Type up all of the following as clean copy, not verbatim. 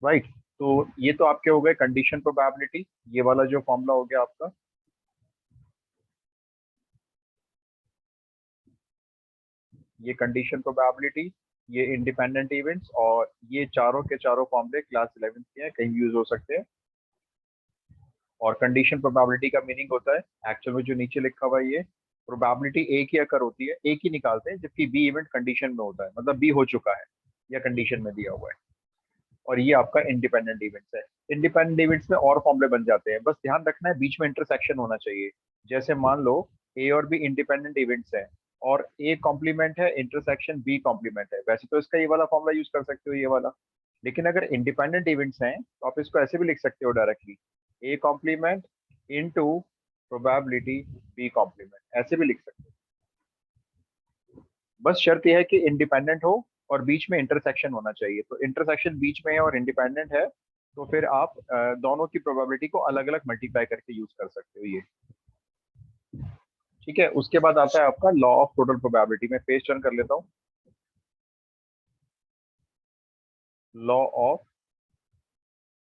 Right. तो ये तो आपके हो गए कंडीशन प्रोबेबिलिटी, ये वाला जो फॉर्मूला हो गया आपका। ये कंडीशन प्रोबेबिलिटी, ये इंडिपेंडेंट इवेंट्स, और ये चारों के चारों फॉर्मूले क्लास 11 के हैं, कहीं यूज हो सकते हैं। और कंडीशन प्रोबेबिलिटी का मीनिंग होता है एक्चुअल में जो नीचे लिखा हुआ है, ये प्रोबेबिलिटी ए की अगर होती है, ए की निकालते हैं, जबकि बी इवेंट कंडीशन में होता है, मतलब बी हो चुका है या कंडीशन में दिया हुआ है। और ये आपका इंडिपेंडेंट इवेंट्स है। इंडिपेंडेंट इवेंट्स में और फॉर्मूले बन जाते हैं, बस ध्यान रखना है बीच में इंटरसेक्शन होना चाहिए। जैसे मान लो ए और बी इंडिपेंडेंट इवेंट्स हैं, और ए कॉम्प्लीमेंट है, इंटरसेक्शन बी कॉम्प्लीमेंट है, वैसे तो इसका ये वाला फॉर्मूला यूज कर सकते हो, ये वाला। लेकिन अगर इंडिपेंडेंट इवेंट्स हैं तो आप इसको ऐसे भी लिख सकते हो directly, A complement into probability B complement, ऐसे भी लिख सकते हो। बस शर्त यह है कि इंडिपेंडेंट हो और बीच में इंटरसेक्शन होना चाहिए। तो इंटरसेक्शन बीच में है और इंडिपेंडेंट है, तो फिर आप दोनों की प्रोबेबिलिटी को अलग अलग मल्टीप्लाई करके यूज कर सकते हो, ये ठीक है। उसके बाद आता है आपका लॉ ऑफ टोटल प्रोबेबिलिटी। मैं पेज टर्न कर लेता हूँ। लॉ ऑफ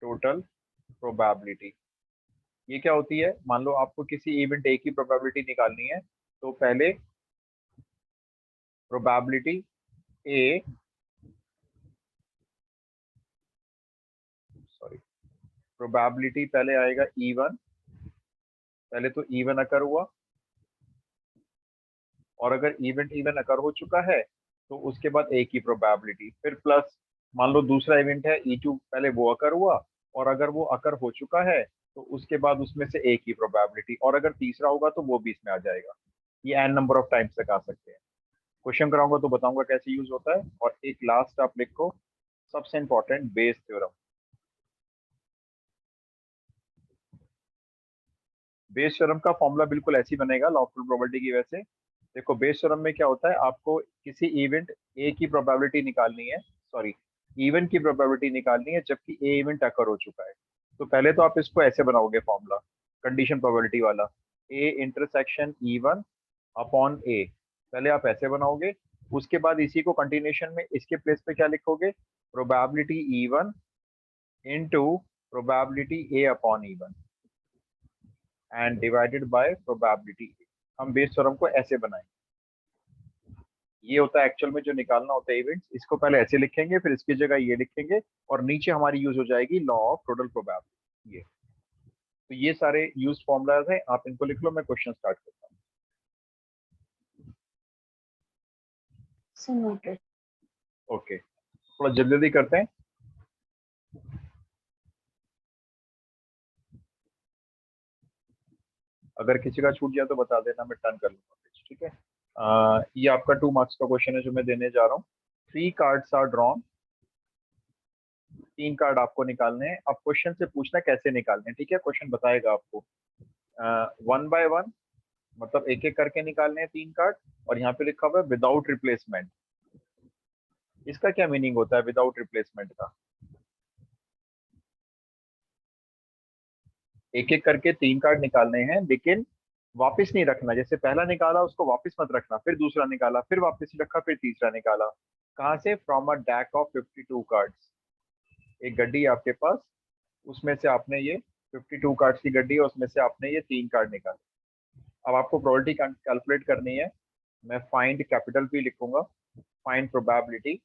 टोटल प्रोबेबिलिटी, ये क्या होती है? मान लो आपको किसी इवेंट ए की प्रोबेबिलिटी निकालनी है, तो पहले प्रोबेबिलिटी ए, सॉरी, प्रोबेबिलिटी पहले आएगा E1, पहले तो E1 अकर हुआ, और अगर इवेंट इवन अकर हो चुका है तो उसके बाद ए की प्रोबेबिलिटी, फिर प्लस मान लो दूसरा इवेंट है E2, पहले वो अकर हुआ, और अगर वो अकर हो चुका है तो उसके बाद उसमें से ए की प्रोबेबिलिटी, और अगर तीसरा होगा तो वो भी इसमें आ जाएगा। ये एन नंबर ऑफ टाइम्स तक आ सकते हैं। क्वेश्चन कराऊंगा तो बताऊंगा कैसे यूज होता है। और एक लास्ट आप लिखो, सबसे important, Bayes theorem. Bayes theorem का फॉर्मूला बिल्कुल ऐसी बनेगा लॉ ऑफ प्रोबेबिलिटी की वजह से। देखो बेस थ्योरम में क्या होता है, आपको किसी इवेंट ए की प्रोबेबिलिटी निकालनी है, सॉरी, इवेंट की प्रोबेबिलिटी निकालनी है जबकि ए इवेंट अकर हो चुका है। तो पहले तो आप इसको ऐसे बनाओगे फॉर्मूला, कंडीशन प्रोबेबिलिटी वाला, ए इंटरसेक्शन E1 अपॉन ए, पहले आप ऐसे बनाओगे। उसके बाद इसी को कंटिन्यूशन में इसके प्लेस पे क्या लिखोगे, probability E1 into probability A upon E1 and divided by probability. हम बेस थ्योरम को ऐसे बनाएंगे। ये होता है एक्चुअल में जो निकालना होता है इवेंट्स, इसको पहले ऐसे लिखेंगे, फिर इसकी जगह ये लिखेंगे, और नीचे हमारी यूज हो जाएगी लॉ ऑफ टोटल प्रोबेबिलिटी। ये तो ये सारे यूज फॉर्मुलाज हैं, आप इनको लिख लो, मैं क्वेश्चन स्टार्ट करता हूँ। ओके, थोड़ा जल्दी जल्दी करते हैं। अगर किसी का छूट जाए तो बता देना, मैं टर्न कर लूंगा पेज, ठीक है। ये आपका 2 मार्क्स का क्वेश्चन है जो मैं देने जा रहा हूँ। 3 कार्ड्स आर ड्रॉन, 3 कार्ड आपको निकालने हैं। अब क्वेश्चन से पूछना कैसे निकालने हैं, ठीक है, क्वेश्चन बताएगा आपको। 1 बाय 1, मतलब एक एक करके निकालने हैं 3 कार्ड, और यहाँ पे लिखा हुआ है विदाउट रिप्लेसमेंट। इसका क्या मीनिंग होता है विदाउट रिप्लेसमेंट का? एक एक करके 3 कार्ड निकालने हैं, लेकिन वापस नहीं रखना। जैसे पहला निकाला उसको वापस मत रखना, फिर दूसरा निकाला, फिर वापस रखा, फिर तीसरा निकाला। कहाँ से? From a deck of 52 cards. एक गड्डी है आपके पास, उसमें से आपने ये 52 कार्ड्स की गड्डी है, उसमें से आपने ये 3 कार्ड निकाले। अब आपको प्रोबेबिलिटी कैलकुलेट करनी है। मैं फाइंड कैपिटल P लिखूंगा, find probability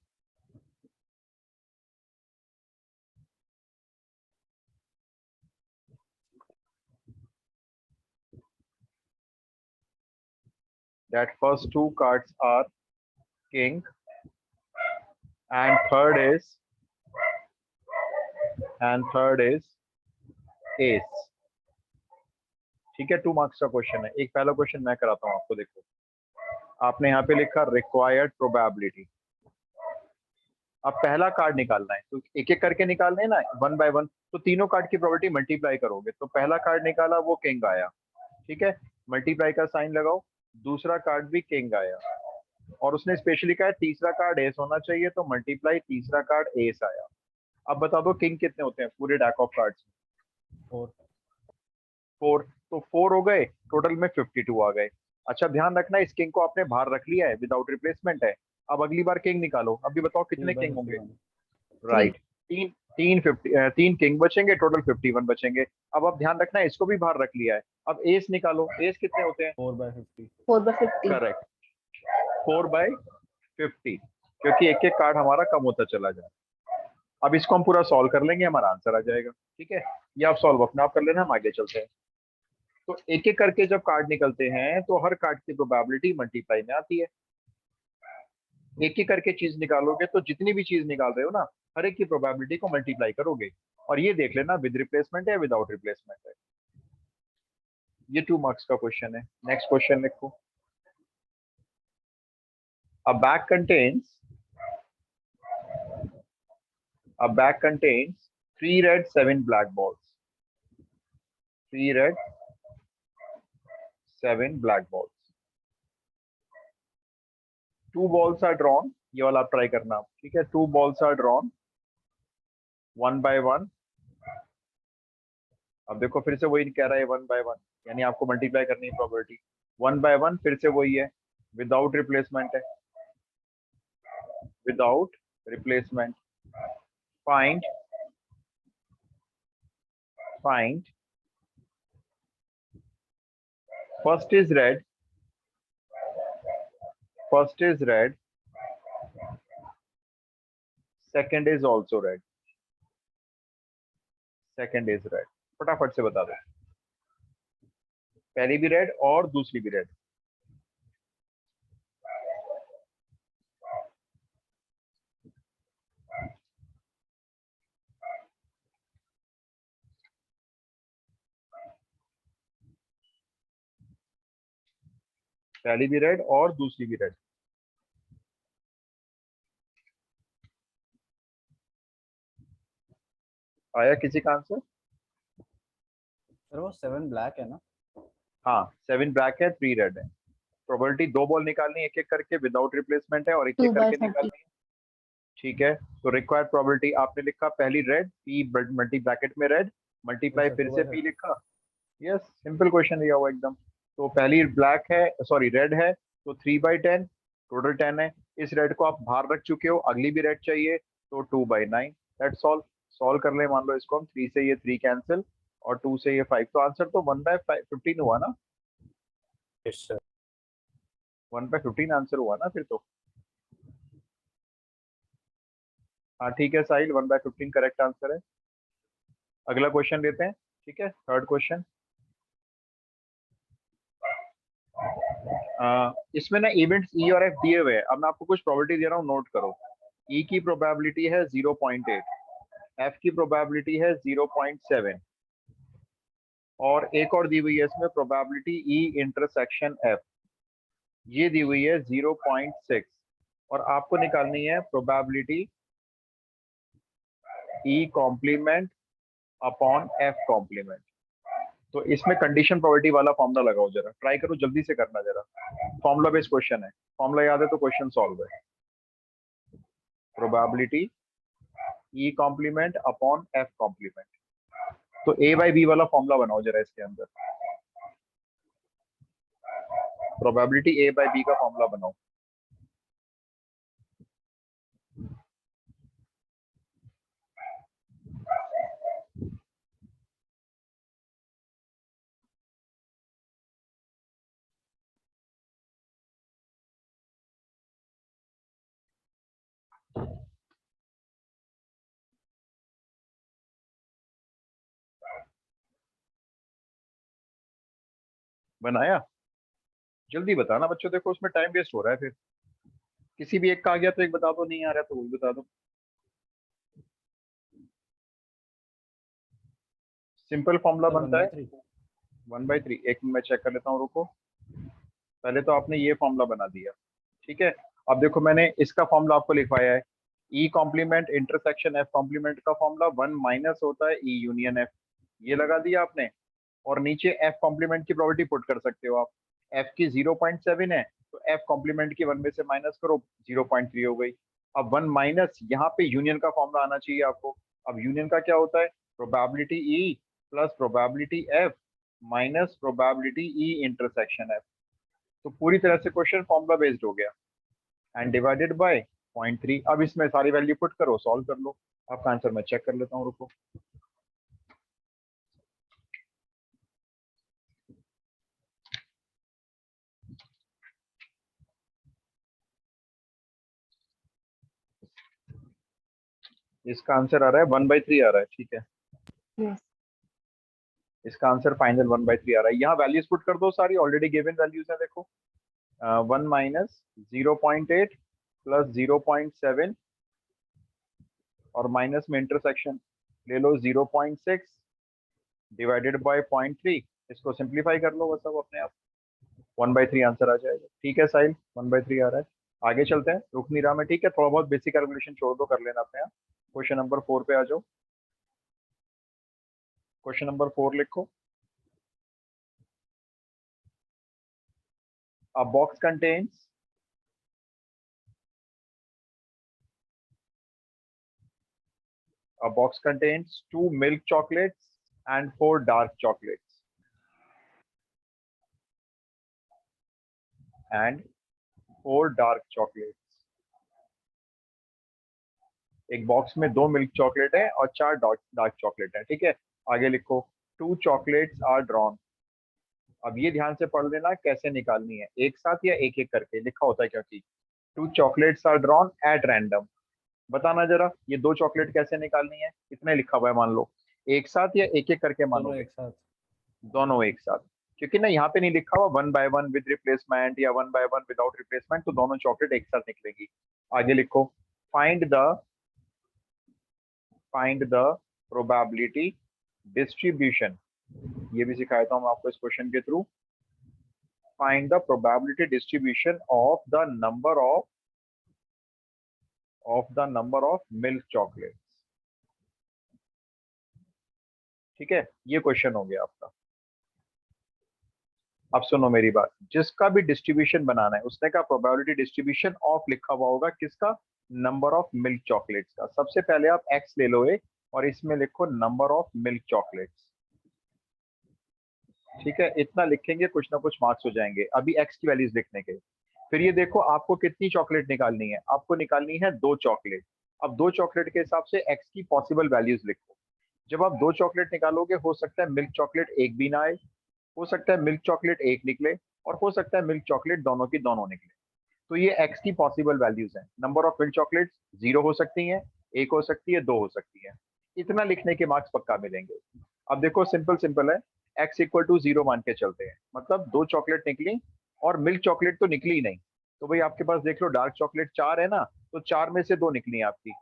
that first 2 cards are king and third is ace, ठीक है। 2 मार्क्स का क्वेश्चन है। एक पहला क्वेश्चन मैं कराता हूँ आपको, देखो आपने यहाँ पे लिखा रिक्वायर्ड प्रोबेबिलिटी। अब पहला कार्ड निकालना है तो एक एक करके निकालने हैं ना, 1 बाय 1, तो तीनों कार्ड की प्रोबेबिलिटी मल्टीप्लाई करोगे। तो पहला कार्ड निकाला वो किंग आया, ठीक है, मल्टीप्लाई का साइन लगाओ। दूसरा कार्ड भी किंग आया, और उसने स्पेशली कहा है तीसरा कार्ड एस होना चाहिए, तो मल्टीप्लाई तीसरा कार्ड एस आया। अब बता दो किंग कितने होते हैं पूरे डेक ऑफ कार्ड्स में? 4। तो 4 हो गए, टोटल में 52 आ गए। अच्छा ध्यान रखना, इस किंग को आपने बाहर रख लिया है, विदाउट रिप्लेसमेंट है। अब अगली बार किंग निकालो, अभी बताओ कितने किंग होंगे? राइट, 3। तीन किंग बचेंगे, टोटल 51 बचेंगे। अब आप ध्यान रखना इसको भी बाहर रख लिया है। अब एस निकालो, एस कितने होते हैं? 4/50। 4/50। करेक्ट, 4/50, क्योंकि एक एक कार्ड हमारा कम होता चला जाए। अब इसको हम पूरा सॉल्व कर लेंगे, हमारा आंसर आ जाएगा। ठीक है, ये आप सॉल्व अपने आप कर लेना, हम आगे चलते हैं। तो एक एक करके जब कार्ड निकलते हैं तो हर कार्ड की प्रोबेबिलिटी मल्टीप्लाई में आती है। एक एक करके चीज निकालोगे तो जितनी भी चीज निकाल रहे हो ना, हर एक की प्रोबेबिलिटी को मल्टीप्लाई करोगे, और ये देख लेना विद रिप्लेसमेंट है या विदाउट रिप्लेसमेंट है। ये 2 मार्क्स का क्वेश्चन है। नेक्स्ट क्वेश्चन लिखो। A bag contains 3 red, 7 black balls. 3 red, 7 black balls. 2 balls are drawn. ये वाला आप ट्राई करना, ठीक है। 2 balls are drawn 1 by 1. अब देखो फिर से वही कह रहा है 1 by 1, यानी आपको मल्टीप्लाई करनी है प्रोबेबिलिटी। 1 by 1 फिर से वही है, विदाउट रिप्लेसमेंट है, without replacement. Find first is red, second is also red, फटाफट से बता दो। पहली भी रेड और दूसरी भी रेड। पहली भी रेड और दूसरी भी रेड। आया किसी का आंसर? सर वो 7 ब्लैक है ना? हाँ, 7 ब्लैक है, 3 रेड है। प्रोबेबिलिटी 2 बॉल निकालनी है एक एक करके, विदाउट रिप्लेसमेंट है, और एक एक करके निकालनी है। ठीक है, तो रिक्वायर्ड प्रोबेबिलिटी आपने लिखा पहली रेड, पी मल्टी ब्रैकेट में रेड, मल्टीप्लाई फिर से पी लिखा। यस, सिंपल क्वेश्चन दिया हुआ एकदम। तो पहली ब्लैक है, सॉरी रेड है, तो 3/10, टोटल 10 है। इस रेड को आप बाहर रख चुके हो, अगली भी रेड चाहिए, तो 2/9। That's all. सॉल्व कर ले, मान लो इसको हम 3 से ये 3 कैंसिल और 2 से ये 5, तो आंसर तो 1/15 हुआ ना। Yes sir. 1/15 आंसर हुआ ना फिर तो। हाँ ठीक है साहिल, 1/15 करेक्ट आंसर है। अगला क्वेश्चन लेते हैं, ठीक है, थर्ड क्वेश्चन। इसमें ना इवेंट्स ई और एफ दिए हुए हैं। अब मैं आपको कुछ प्रोबेबिलिटी दे रहा हूँ, नोट करो। ई की प्रोबेबिलिटी है 0.8, एफ की प्रोबेबिलिटी है 0.7, और एक और दी हुई है इसमें प्रोबेबिलिटी ई इंटरसेक्शन एफ, ये दी हुई है 0.6, और आपको निकालनी है probability E complement upon F complement. तो इसमें कंडीशन प्रोबेबिलिटी वाला फॉर्मूला लगाओ, जरा ट्राई करो, जल्दी से करना जरा। फॉर्मूला बेस्ड क्वेश्चन है, फॉर्मूला याद है तो क्वेश्चन सॉल्व है। Probability E complement upon F complement. तो ए बाई बी वाला फॉर्मूला बनाओ जरा इसके अंदर। प्रोबेबिलिटी ए बाई बी का फॉर्मूला बनाओ। बनाया? जल्दी बताना बच्चों, देखो उसमें टाइम वेस्ट हो रहा है फिर। किसी भी एक का आ गया तो एक बता दो, नहीं आ रहा तो वो भी बता दो। सिंपल फॉर्मूला बनता है 1/3। एक मिनट मैं चेक कर लेता हूँ, रुको। पहले तो आपने ये फॉर्मूला बना दिया, ठीक है। अब देखो मैंने इसका फॉर्मूला आपको लिखवाया है, E complement intersection F complement का फॉर्मूला 1 माइनस होता है ई यूनियन एफ, ये लगा दिया आपने। और नीचे एफ कॉम्प्लीमेंट की प्रोबेबिलिटी पुट कर सकते हो आप। एफ की 0.7 है, तो एफ कॉम्प्लीमेंट की 1 में से माइनस करो, 0.3 हो गई। अब 1 माइनस, यहाँ पे यूनियन का फॉर्मूला आना चाहिए आपको। अब यूनियन का क्या होता है? Probability E plus probability F minus probability E intersection F. तो पूरी तरह से क्वेश्चन फॉर्मूला बेस्ड हो गया, एंड डिवाइडेड बाय 0.3। अब इसमें सारी वैल्यू पुट करो, सॉल्व कर लो। आपका आंसर मैं चेक कर लेता हूँ, रुको। इसका आंसर आ रहा है 1/3 आ रहा है, ठीक है। Yes. इसका आंसर फाइनल 1/3 आ रहा है। यहाँ वैल्यूज पुट कर दो सारी, ऑलरेडी गिवन वैल्यूज है देखो। 1 माइनस 0.8 प्लस 0.7 और माइनस में इंटरसेक्शन ले लो 0.6 डिवाइडेड बाय 0.3। इसको सिंप्लीफाई कर लो बस, अब अपने आप 1/3 आंसर आ जाएगा। ठीक है साहिल, 1/3 आ रहा है। आगे चलते हैं, रुक नहीं रहा मैं, ठीक है। थोड़ा बहुत बेसिक कैलकुलेशन छोड़ दो, कर लेना अपने आप। क्वेश्चन नंबर 4 पे आ जाओ। क्वेश्चन नंबर 4 लिखो। A box contains two milk chocolates and 4 dark chocolates and 4 dark chocolates। एक बॉक्स में 2 मिल्क चॉकलेट है और 4 डार्क चॉकलेट है, ठीक है। आगे लिखो 2 चॉकलेट्स आर ड्रॉन। अब ये ध्यान से पढ़ लेना कैसे निकालनी है, एक साथ या एक एक करके लिखा होता है, क्योंकि 2 chocolates are drawn at random. बताना जरा ये 2 चॉकलेट कैसे निकालनी है, कितने लिखा हुआ है मान लो, एक साथ या एक एक करके दोनों मानोगे? एक साथ। दोनों एक साथ, क्योंकि ना यहाँ पे नहीं लिखा हुआ 1 बाय 1 विद रिप्लेसमेंट या 1 बाय 1 विदाउट रिप्लेसमेंट, तो दोनों चॉकलेट एक साथ निकलेंगी। आगे लिखो फाइंड द प्रोबेबिलिटी डिस्ट्रीब्यूशन। ये भी सिखाया था हम आपको इस क्वेश्चन के through. Find the probability distribution of the number of milk chocolates. ठीक है, ये क्वेश्चन हो गया आपका। अब सुनो मेरी बात, जिसका भी डिस्ट्रीब्यूशन बनाना है उसने का प्रोबेबिलिटी डिस्ट्रीब्यूशन ऑफ लिखा हुआ होगा, किसका? नंबर ऑफ मिल्क चॉकलेट्स का। सबसे पहले आप एक्स ले लो एक, और इसमें लिखो नंबर ऑफ मिल्क चॉकलेट्स। ठीक है, इतना लिखेंगे कुछ ना कुछ मार्क्स हो जाएंगे अभी एक्स की वैल्यूज लिखने के। फिर ये देखो आपको कितनी चॉकलेट निकालनी है, आपको निकालनी है 2 चॉकलेट। अब 2 चॉकलेट के हिसाब से एक्स की पॉसिबल वैल्यूज लिखो। जब आप 2 चॉकलेट निकालोगे, हो सकता है मिल्क चॉकलेट एक भी ना आए, हो सकता है मिल्क चॉकलेट एक निकले, और हो सकता है मिल्क चॉकलेट दोनों की दोनों निकले। तो ये एक्स की पॉसिबल वैल्यूज हैं। नंबर ऑफ मिल्क चॉकलेट 0 हो सकती है, 1 हो सकती है, 2 हो सकती है। इतना लिखने के मार्क्स पक्का मिलेंगे। अब देखो सिंपल सिंपल है, x इक्वल टू 0 मान के चलते हैं, मतलब 2 चॉकलेट निकली और मिल्क चॉकलेट तो निकली ही नहीं। तो भाई आपके पास देख लो डार्क चॉकलेट 4 है ना, तो 4 में से 2 निकली है आपकी।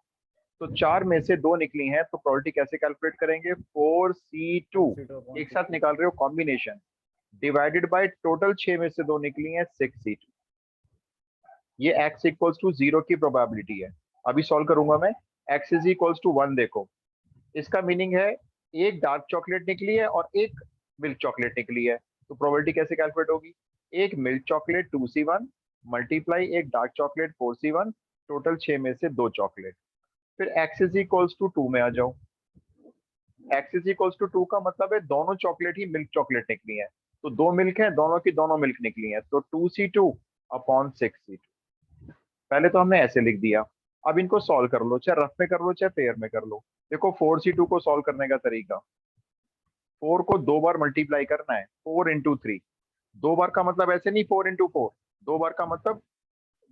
तो 4 में से 2 निकली हैं, तो प्रोबेबिलिटी कैसे कैलकुलेट करेंगे? 4c2 एक साथ निकाल रहे हो कॉम्बिनेशन, डिवाइडेड बाय टोटल 6 में से 2 निकली हैं 6c2। ये x इक्वल्स टू 0 की प्रोबेबिलिटी है। अभी सॉल्व करूंगा मैं। x इज इक्वल्स टू 1 देखो, इसका मीनिंग है एक डार्क चॉकलेट निकली है और एक मिल्क चॉकलेट निकली है। तो प्रोबेबिलिटी कैसे कैलकुलेट होगी? एक मिल्क चॉकलेट 2c1 मल्टीप्लाई एक डार्क चॉकलेट 4c1, टोटल 6 में से 2 चॉकलेट। फिर x इज इक्वल्स टू 2 में आ जाओ। x इज इक्वल्स टू 2 का मतलब है दोनों चॉकलेट ही मिल्क चॉकलेट निकली है, तो 2 मिल्क है, दोनों की दोनों मिल्क निकली है, तो 2c2 अपॉन 6c2। पहले तो हमने ऐसे लिख दिया। अब इनको सॉल्व कर लो, चाहे रफ में कर लो चाहे पेयर में कर लो। देखो 4c2 को सॉल्व करने का तरीका, 4 को 2 बार मल्टीप्लाई करना है, 4 इंटू 3। 2 बार का मतलब ऐसे नहीं 4 इंटू 4, 2 बार का मतलब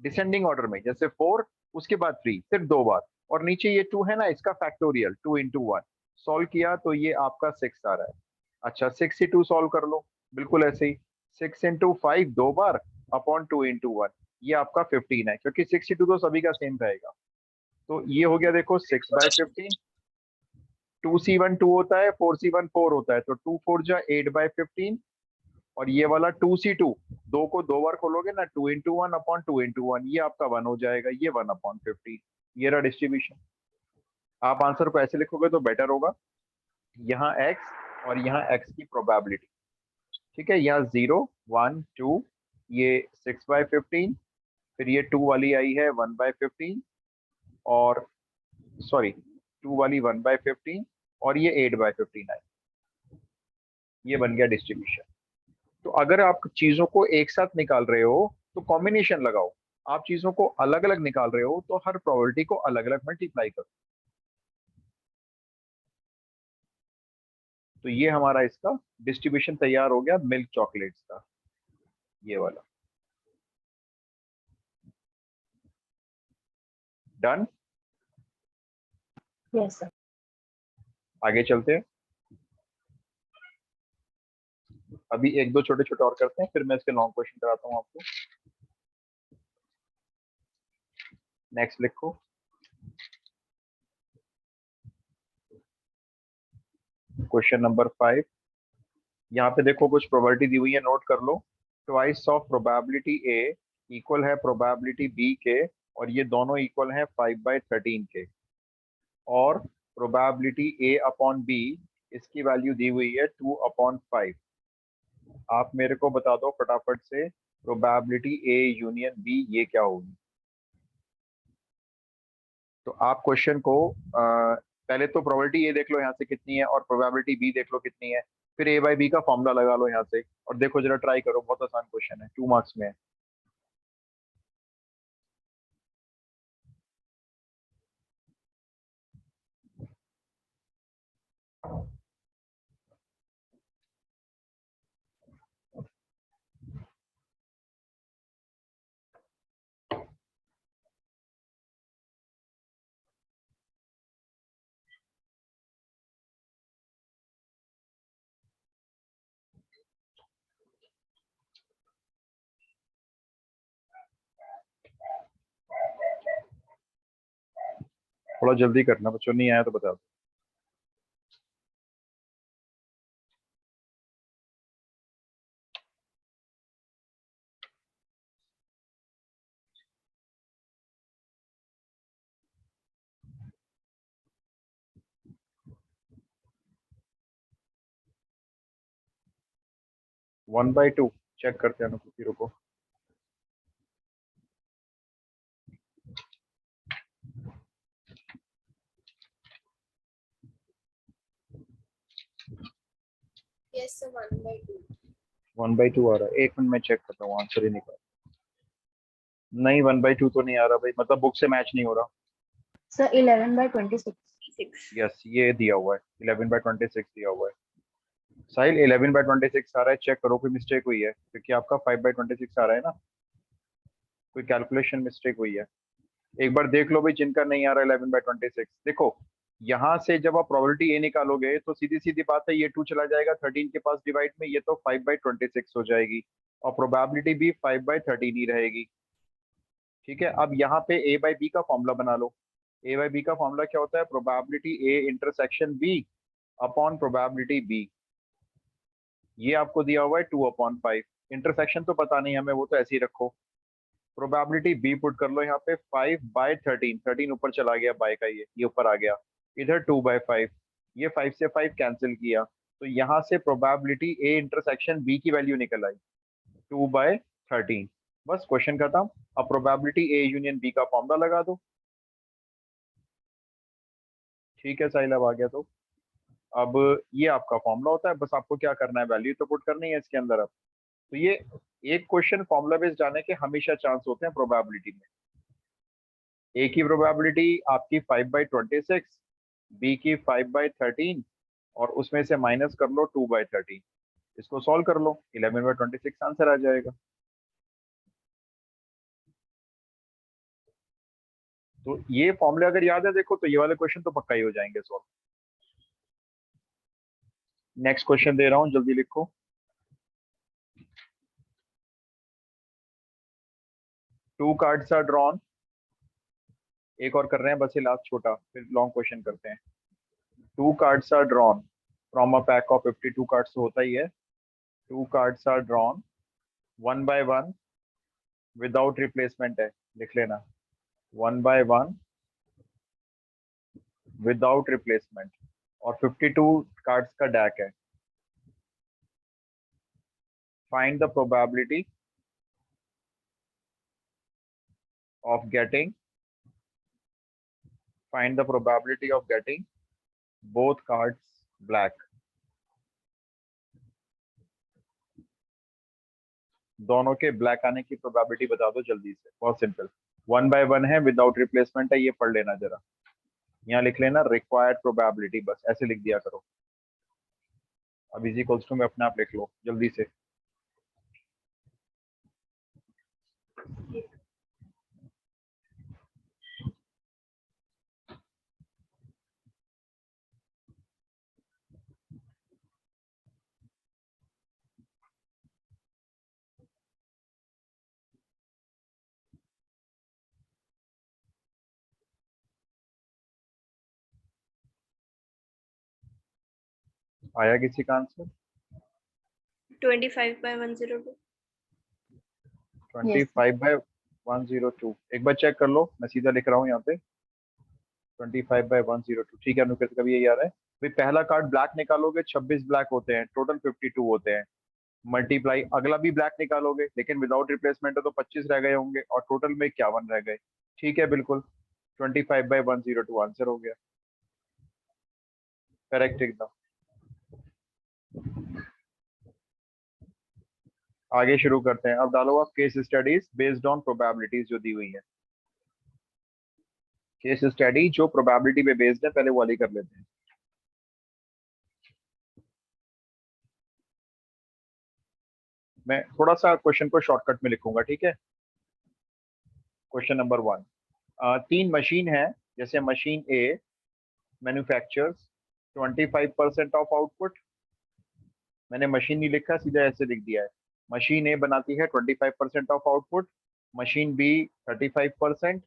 डिसेंडिंग ऑर्डर में, जैसे 4 उसके बाद 3, सिर्फ 2 बार। और नीचे ये 2 है ना, इसका फैक्टोरियल 2 इंटू 1। सॉल्व किया तो ये आपका 6 आ रहा है। अच्छा 6c2 सॉल्व कर लो, बिल्कुल ऐसे ही 6 इंटू 5 2 बार अपॉन 2 इंटू 1, ये आपका 15 है, क्योंकि 6c2 तो सभी का सेम रहेगा। तो ये हो गया देखो 6/15। 2c1 2 होता है, 4c1 4 होता है, तो 2 4 जा 8/15। और ये वाला 2c2, 2 को 2 बार खोलोगे ना, 2 इंटू 1 अपॉन 2 इंटू 1, ये आपका 1 हो जाएगा, ये 1/15। ये रहा डिस्ट्रीब्यूशन। आप आंसर को ऐसे लिखोगे तो बेटर होगा, यहाँ x और यहाँ x की प्रोबेबिलिटी। ठीक है, यहाँ 0 1 2, ये 6/15, फिर ये 2 वाली आई है 1/15, और सॉरी 2 वाली 1/15, और ये 8/15 आई। ये बन गया डिस्ट्रीब्यूशन। तो अगर आप चीजों को एक साथ निकाल रहे हो तो कॉम्बिनेशन लगाओ। आप चीजों को अलग अलग निकाल रहे हो तो हर प्रोबेबिलिटी को अलग अलग मल्टीप्लाई करो। तो ये हमारा इसका डिस्ट्रीब्यूशन तैयार हो गया मिल्क चॉकलेट्स का, ये वाला। डन। Yes sir. आगे चलते हैं। अभी एक दो छोटे छोटे और करते हैं, फिर मैं इसके लॉन्ग क्वेश्चन कराता हूँ आपको। नेक्स्ट लिखो। Question number 5। यहाँ पे देखो कुछ प्रोबेबिलिटी दी हुई है, नोट कर लो। Twice of probability A equal है प्रोबेबिलिटी बी के, और ये दोनों इक्वल है 5/13 के। और प्रोबेबिलिटी ए अपॉन बी, इसकी वैल्यू दी हुई है 2/5। आप मेरे को बता दो फटाफट से, प्रोबेबिलिटी ए यूनियन बी ये क्या होगी। तो आप क्वेश्चन को पहले तो प्रोबेबिलिटी ए देख लो यहाँ से कितनी है, और प्रोबेबिलिटी बी देख लो कितनी है, फिर ए बाई बी का फॉर्मूला लगा लो यहाँ से, और देखो जरा ट्राई करो। बहुत आसान क्वेश्चन है, 2 मार्क्स में है। थोड़ा जल्दी करना बच्चों, नहीं आया तो बता दो। वन बाई टू चेक करते हैं ना, कुछ रुको। Yes sir 1/2। 1/2 आ रहा है, एक मिनट में चेक करता हूँ, आंसर ही निकाल। नहीं 1/2 तो नहीं आ रहा भाई, मतलब बुक से मैच नहीं हो रहा। सर 11/26। यस ये दिया हुआ है, 11/26 दिया हुआ है। साहिल 11/26 आ रहा है, चेक करो कोई मिस्टेक हुई है, क्योंकि आपका 5/26 आ रहा है ना, कोई कैलकुलेशन मिस्टेक हुई है। एक बार देख लो भाई, जिनका नहीं आ रहा 11/26। देखो यहाँ से जब आप प्रोबेबिलिटी ए निकालोगे तो सीधी सीधी बात है, ये 2 चला जाएगा 13 के पास डिवाइड में, ये तो 5/26 हो जाएगी, और प्रोबेबिलिटी भी 5/13 ही रहेगी। ठीक है, अब यहाँ पे ए बाई बी का फॉर्मूला बना लो। ए बाई बी का फॉर्मूला क्या होता है, probability A intersection B upon probability B. ये आपको दिया हुआ है 2/5। इंटरसेक्शन तो पता नहीं हमें, वो तो ऐसे ही रखो। प्रोबेबिलिटी बी पुट कर लो यहाँ पे 5/13, 13 ऊपर चला गया बाय का, ये ऊपर आ गया, इधर 2/5, ये 5 से 5 कैंसिल किया, तो यहाँ से प्रोबेबिलिटी ए इंटरसेक्शन बी की वैल्यू निकल आई 2/13। बस क्वेश्चन खत्म। अब प्रोबेबिलिटी ए यूनियन बी का फॉर्मूला लगा दो। ठीक है साहिल, अब आ गया तो। अब ये आपका फॉर्मूला होता है, बस आपको क्या करना है, वैल्यू तो पुट करनी है इसके अंदर अब। तो ये एक क्वेश्चन फॉर्मूला बेस्ड जाने के हमेशा चांस होते हैं प्रोबेबिलिटी में। ए की प्रोबेबिलिटी आपकी 5/26, बी की 5/13, और उसमें से माइनस कर लो 2/13। इसको सॉल्व कर लो, 11/26 आंसर आ जाएगा। तो ये फॉर्मूले अगर याद है देखो, तो ये वाले क्वेश्चन तो पक्का ही हो जाएंगे सॉल्व। नेक्स्ट क्वेश्चन दे रहा हूँ, जल्दी लिखो। Two cards are drawn. एक और कर रहे हैं बस, ये लास्ट छोटा, फिर लॉन्ग क्वेश्चन करते हैं। Two cards are drawn from a pack of 52 cards, तो होता ही है। Two cards are drawn one by one without replacement है, लिख लेना, 1/1 विदाउट रिप्लेसमेंट, और 52 कार्ड्स का डैक है। Find the probability of getting, find the probability of getting both cards black. दोनों के ब्लैक आने की प्रोबेबिलिटी बता दो जल्दी से, बहुत सिंपल। 1/1 है, विदाउट रिप्लेसमेंट है, ये पढ़ लेना जरा। यहाँ लिख लेना रिक्वायर्ड प्रोबेबिलिटी, बस ऐसे लिख दिया करो। अब इज इक्वल्स टू में अपने आप लिख लो जल्दी से। आया किसी का आंसर? 25/102। 25/102। एक बार चेक कर लो, मैं सीधा लिख रहा हूँ यहाँ पे 25/102। ठीक है अनुकृत, कभी यही आ रहा है भाई। पहला कार्ड ब्लैक निकालोगे 26 ब्लैक होते हैं, टोटल 52 होते हैं। मल्टीप्लाई अगला भी ब्लैक निकालोगे, लेकिन विदाउट रिप्लेसमेंट है तो 25 रह गए होंगे, और टोटल में 51 रह गए। ठीक है बिल्कुल, 25/102 आंसर हो गया, करेक्ट एकदम। आगे शुरू करते हैं। अब डालो आप case studies based on probabilities जो दी हुई है। केस स्टडी जो प्रोबेबिलिटी पे बेस्ड है, पहले वो वाली कर लेते हैं। मैं थोड़ा सा क्वेश्चन को शॉर्टकट में लिखूंगा, ठीक है। क्वेश्चन नंबर 1, 3 मशीन है, जैसे machine A manufactures 25% of output. मैंने मशीन नहीं लिखा, सीधा ऐसे लिख दिया है। मशीन ए बनाती है 25% of output, machine B 35%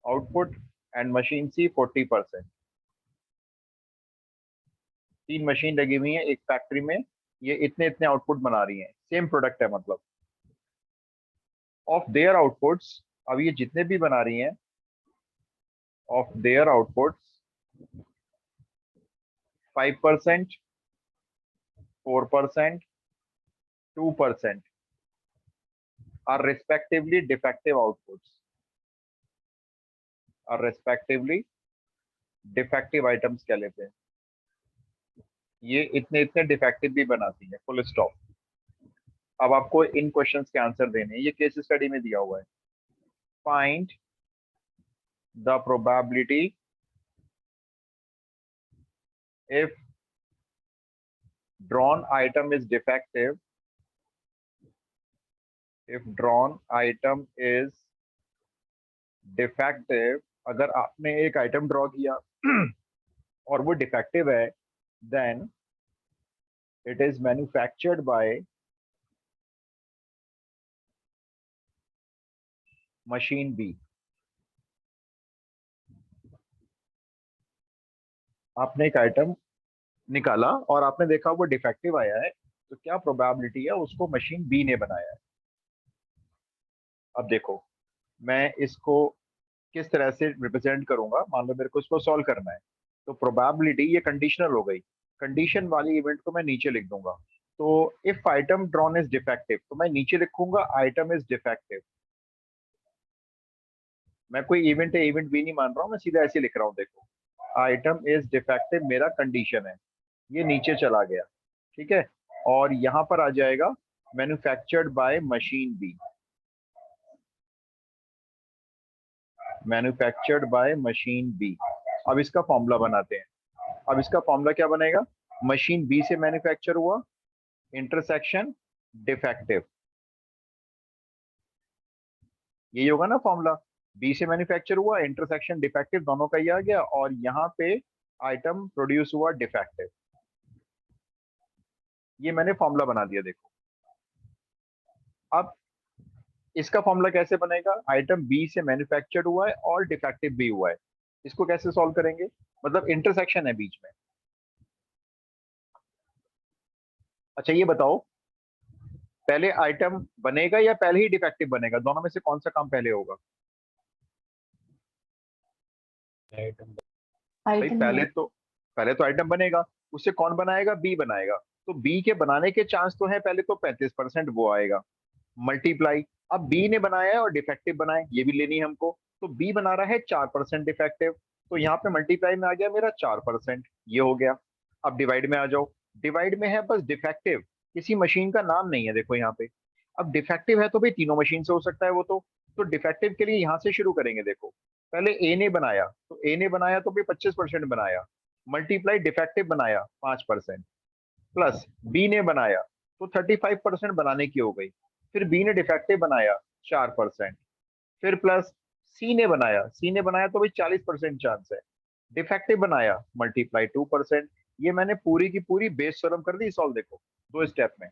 output, and machine C 40%। 3 machine लगी हुई है एक फैक्ट्री में, ये इतने इतने आउटपुट बना रही हैं, सेम प्रोडक्ट है मतलब। ऑफ देयर आउटपुट्स, अब ये जितने भी बना रही हैं, of their outputs 5%, 4%, 2% are respectively defective outputs, are respectively defective items कह लेते हैं। ये इतने इतने डिफेक्टिव भी बनाती है, फुल स्टॉप। अब आपको इन क्वेश्चंस के आंसर देने हैं, ये केस स्टडी में दिया हुआ है। Find the probability if drawn item is defective, if drawn item is defective, अगर आपने एक आइटम ड्रॉ किया और वो डिफेक्टिव है, then it is manufactured by machine B। आपने एक आइटम निकाला और आपने देखा वो डिफेक्टिव आया है, तो क्या प्रोबेबिलिटी है उसको मशीन बी ने बनाया है। अब देखो मैं इसको किस तरह से रिप्रेजेंट करूंगा। मान लो मेरे को इसको सॉल्व करना है, तो प्रोबेबिलिटी ये कंडीशनल हो गई, कंडीशन वाली इवेंट को मैं नीचे लिख दूंगा। तो if item drawn is defective, तो मैं नीचे लिखूंगा आइटम इज डिफेक्टिव। मैं कोई इवेंट है इवेंट बी नहीं मान रहा हूं, मैं सीधा ऐसे लिख रहा हूं। देखो आइटम इज डिफेक्टिव मेरा कंडीशन है, ये नीचे चला गया, ठीक है। और यहाँ पर आ जाएगा manufactured by machine B, manufactured by machine B. अब इसका फॉर्मूला बनाते हैं। अब इसका फॉर्मूला क्या बनेगा? मशीन बी से मैन्युफैक्चर हुआ, इंटरसेक्शन डिफेक्टिव, यही होगा ना फॉर्मूला। बी से मैन्युफैक्चर हुआ, इंटरसेक्शन डिफेक्टिव, दोनों का ही आ गया, और यहाँ पे आइटम प्रोड्यूस हुआ डिफेक्टिव। ये मैंने फॉर्मूला बना दिया। देखो अब इसका फॉर्मूला कैसे बनेगा? आइटम बी से मैन्युफैक्चर्ड हुआ है और डिफेक्टिव भी हुआ है, इसको कैसे सॉल्व करेंगे? मतलब इंटरसेक्शन है बीच में। अच्छा ये बताओ, पहले आइटम बनेगा या पहले ही डिफेक्टिव बनेगा? दोनों में से कौन सा काम पहले होगा? भाई पहले तो आइटम बनेगा, उससे कौन बनाएगा? बी बनाएगा। तो बी के बनाने के चांस तो है पहले, तो 35% वो आएगा। मल्टीप्लाई, अब बी ने बनाया है और डिफेक्टिव बनाए, ये भी लेनी है हमको, तो बी बना रहा है 4% डिफेक्टिव, तो यहाँ पे मल्टीप्लाई में आ गया मेरा 4%, ये हो गया। अब डिवाइड में आ जाओ, डिवाइड में है बस डिफेक्टिव, किसी मशीन का नाम नहीं है देखो यहाँ पे। अब डिफेक्टिव है तो भाई तीनों मशीन से हो सकता है वो तो डिफेक्टिव के लिए यहाँ से शुरू करेंगे। देखो पहले ए ने बनाया, तो ए ने बनाया तो भाई 25% बनाया, मल्टीप्लाई डिफेक्टिव बनाया 5%, प्लस बी ने बनाया तो 35% बनाने की हो गई, फिर बी ने डिफेक्टिव बनाया 4%, फिर प्लस सी ने बनाया तो भाई 40% चांस है, डिफेक्टिव बनाया मल्टीप्लाई 2%। ये मैंने पूरी की पूरी बेस थ्योरम कर दी सॉल्व। देखो 2 स्टेप में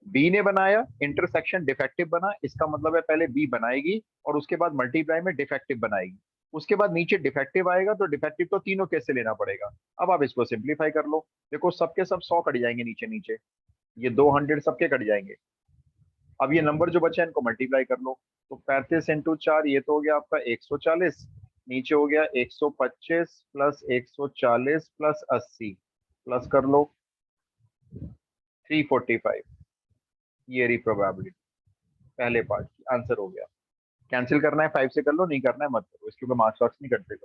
बी ने बनाया, इंटरसेक्शन डिफेक्टिव बना, इसका मतलब है पहले बी बनाएगी और उसके बाद मल्टीप्लाई में डिफेक्टिव बनाएगी, उसके बाद नीचे डिफेक्टिव आएगा तो डिफेक्टिव तो तीनों केस से लेना पड़ेगा। अब आप इसको सिंप्लीफाई कर लो, देखो सबके सब 100 कट जाएंगे नीचे नीचे, ये 200 सबके कट जाएंगे। अब ये नंबर जो बचा है इनको मल्टीप्लाई कर लो, तो 35 इंटू 4 ये तो हो गया आपका 140, नीचे हो गया 125 प्लस 140 प्लस 80 प्लस कर लो 345। ये रही प्रोबेबिलिटी पहले पार्ट की, आंसर हो गया। कैंसिल करना है 5 से कर लो, नहीं करना है मत करो, इसके ऊपर मार्क्स वार्क्स नहीं करते।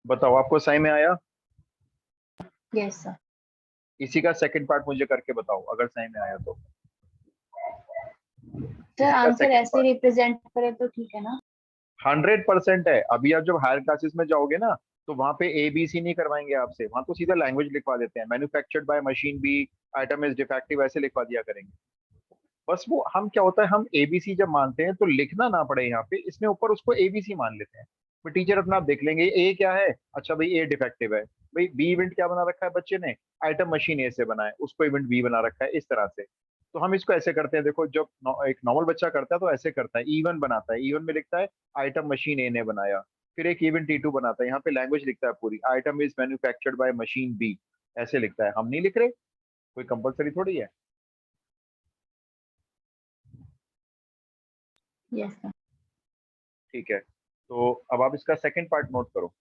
बताओ आपको सही में आया? Yes sir. इसी का सेकंड पार्ट मुझे करके बताओ अगर सही में आया तो। सर आंसर ऐसे रिप्रेजेंट करे तो ठीक है ना? 100% है। अभी आप जब हायर क्लासेस में जाओगे ना तो वहां पे ए बी सी नहीं करवाएंगे आपसे, वहां तो सीधा लैंग्वेज लिखवा देते हैं, manufactured by machine B, item is defective, ऐसे लिखवा दिया करेंगे। बस वो हम क्या होता है, हम एबीसी जब मानते हैं तो लिखना ना पड़े यहाँ पे, इसमें ऊपर उसको एबीसी मान लेते हैं। तो टीचर अपना आप देख लेंगे ए क्या है, अच्छा भाई ए डिफेक्टिव है, भाई बी इवेंट क्या बना रखा है बच्चे ने, आइटम मशीन ए से बना है, उसको इवेंट बी बना रखा है, इस तरह से। तो हम इसको ऐसे करते हैं, देखो जब एक नॉर्मल बच्चा करता है तो ऐसे करता है, E1 बनाता है, E1 में लिखता है आइटम मशीन ए ने बनाया, फिर एक इवेंट T2 बनाता है, यहाँ पे लैंग्वेज लिखता है पूरी, item is manufactured by machine B, ऐसे लिखता है। हम नहीं लिख रहे, कोई कंपलसरी थोड़ी है। Yes sir. ठीक है, तो अब आप इसका सेकंड पार्ट नोट करो,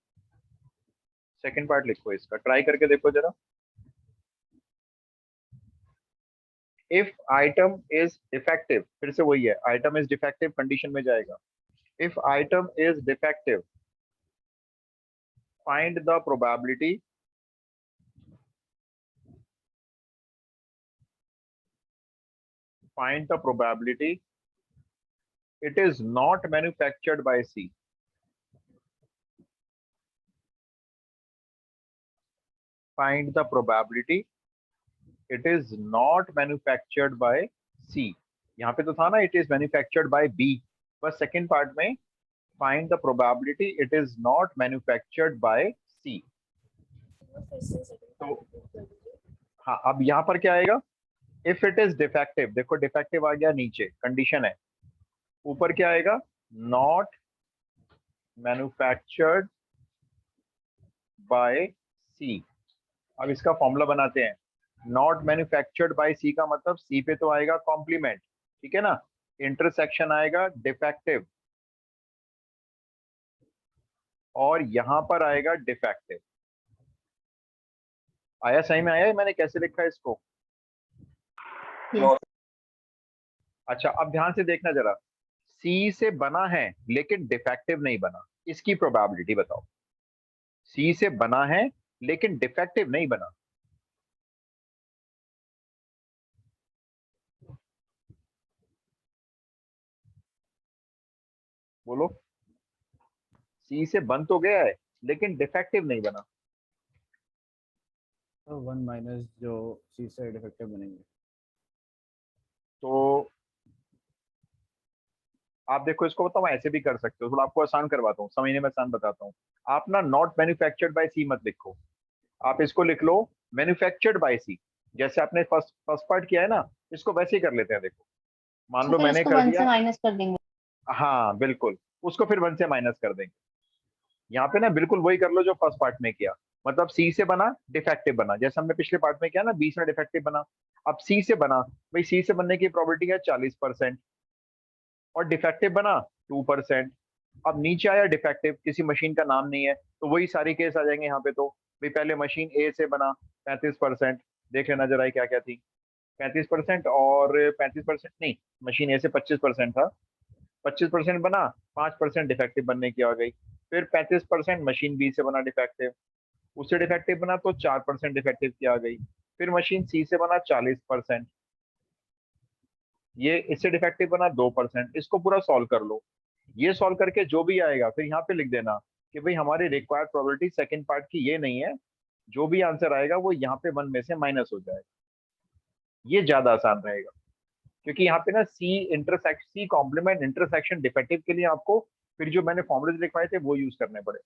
सेकंड पार्ट लिखो, इसका ट्राई करके देखो जरा। इफ आइटम इज डिफेक्टिव, फिर से वही है, आइटम इज डिफेक्टिव कंडीशन में जाएगा। If item is defective find the probability it is not manufactured by C. Find the probability it is not manufactured by C. यहाँ पे तो था ना it is manufactured by B, बस second part में find the probability it is not manufactured by C. तो हाँ, अब यहाँ पर क्या आएगा, if it is defective, देखो defective आ गया नीचे, कंडीशन है, ऊपर क्या आएगा, not manufactured by C। अब इसका फॉर्मूला बनाते हैं, नॉट मैन्युफैक्चर्ड बाय सी का मतलब सी पे तो आएगा कॉम्प्लीमेंट, ठीक है ना, इंटरसेक्शन आएगा डिफेक्टिव, और यहां पर आएगा डिफेक्टिव। आया, सही में आया है? मैंने कैसे लिखा है इसको? यस। अच्छा अब ध्यान से देखना जरा, सी से बना है लेकिन डिफेक्टिव नहीं बना, इसकी प्रोबेबिलिटी बताओ। सी से बना है लेकिन डिफेक्टिव नहीं बना, बोलो। सी से बन तो गया है लेकिन डिफेक्टिव नहीं बना, तो 1 माइनस जो सी से डिफेक्टिव बनेंगे। तो आप देखो इसको बताओ, ऐसे भी कर सकते हो, थोड़ा आपको आसान करवाता हूँ, समझने में आसान बताता हूँ। आप ना नॉट मैन्युफैक्चर्ड बाय सी मत लिखो, आप इसको लिख लो मैन्युफैक्चर्ड बाय सी। जैसे आपने फर्स्ट फर्स्ट पार्ट किया है ना, इसको वैसे ही कर लेते हैं। देखो मान लो फिर मैंने उसको कर 1 दिया, से माइनस कर देंगे। हाँ बिल्कुल, उसको फिर 1 से माइनस कर देंगे। यहाँ पे ना बिल्कुल वही कर लो जो फर्स्ट पार्ट में किया, मतलब सी से बना डिफेक्टिव बना, जैसे हमने पिछले पार्ट में किया ना, 20 में डिफेक्टिव बना। अब सी से बना, भाई सी से बनने की प्रोबेबिलिटी है 40%, और डिफेक्टिव बना 2%। अब नीचे आया डिफेक्टिव, किसी मशीन का नाम नहीं है, तो वही सारी केस आ जाएंगे यहाँ पे। तो भाई पहले मशीन ए से बना 35%, देख लेना जरा क्या क्या थी, 35% और 35% नहीं, मशीन ए से 25% था, 25% बना, 5% डिफेक्टिव बनने की आ गई, फिर 35% मशीन बी से बना डिफेक्टिव, उससे डिफेक्टिव बना तो 4% डिफेक्टिव की आ गई, फिर मशीन सी से बना 40%, ये इससे डिफेक्टिव बना 2%। इसको पूरा सॉल्व कर लो। ये सॉल्व करके जो भी आएगा फिर यहाँ पे लिख देना कि भाई हमारी रिक्वायर्ड प्रोबेबिलिटी सेकंड पार्ट की ये नहीं है, जो भी आंसर आएगा वो यहाँ पे 1 में से माइनस हो जाएगा। ये ज्यादा आसान रहेगा, क्योंकि यहाँ पे ना सी कॉम्प्लीमेंट इंटरसेक्शन डिफेक्टिव के लिए आपको फिर जो मैंने फॉर्मूले लिखवाए थे वो यूज करने पड़े।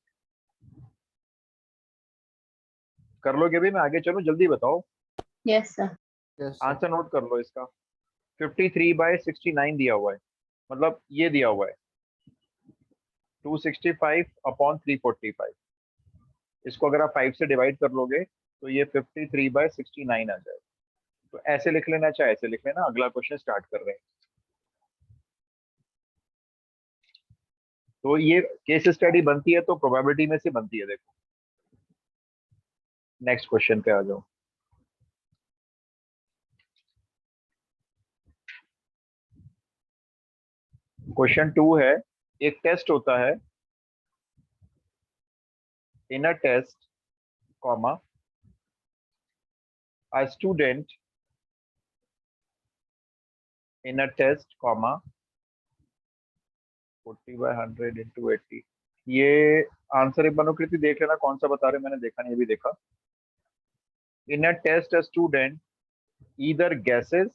कर लोगे भी? मैं आगे चलूं? जल्दी बताओ। Yes sir. yes, sir. Answer note कर लो इसका। 53/69 दिया हुआ है, मतलब ये दिया हुआ है 265/345। इसको अगर आप 5 से डिवाइड कर लोगे तो ये 53/69 आ जाएगा। तो ऐसे लिख लेना, चाहे ऐसे लिख लेना। अगला क्वेश्चन स्टार्ट कर रहे हैं। तो ये केस स्टडी बनती है तो प्रोबेबिलिटी में से बनती है। देखो नेक्स्ट क्वेश्चन पे आ जाओ। क्वेश्चन 2 है, एक टेस्ट होता है। In a test comma a student in a test comma 40/100 into 80। ये आंसर एक अनुकृति देख लेना कौन सा बता रहे, मैंने देखा नहीं, अभी देखा। In a test a student either guesses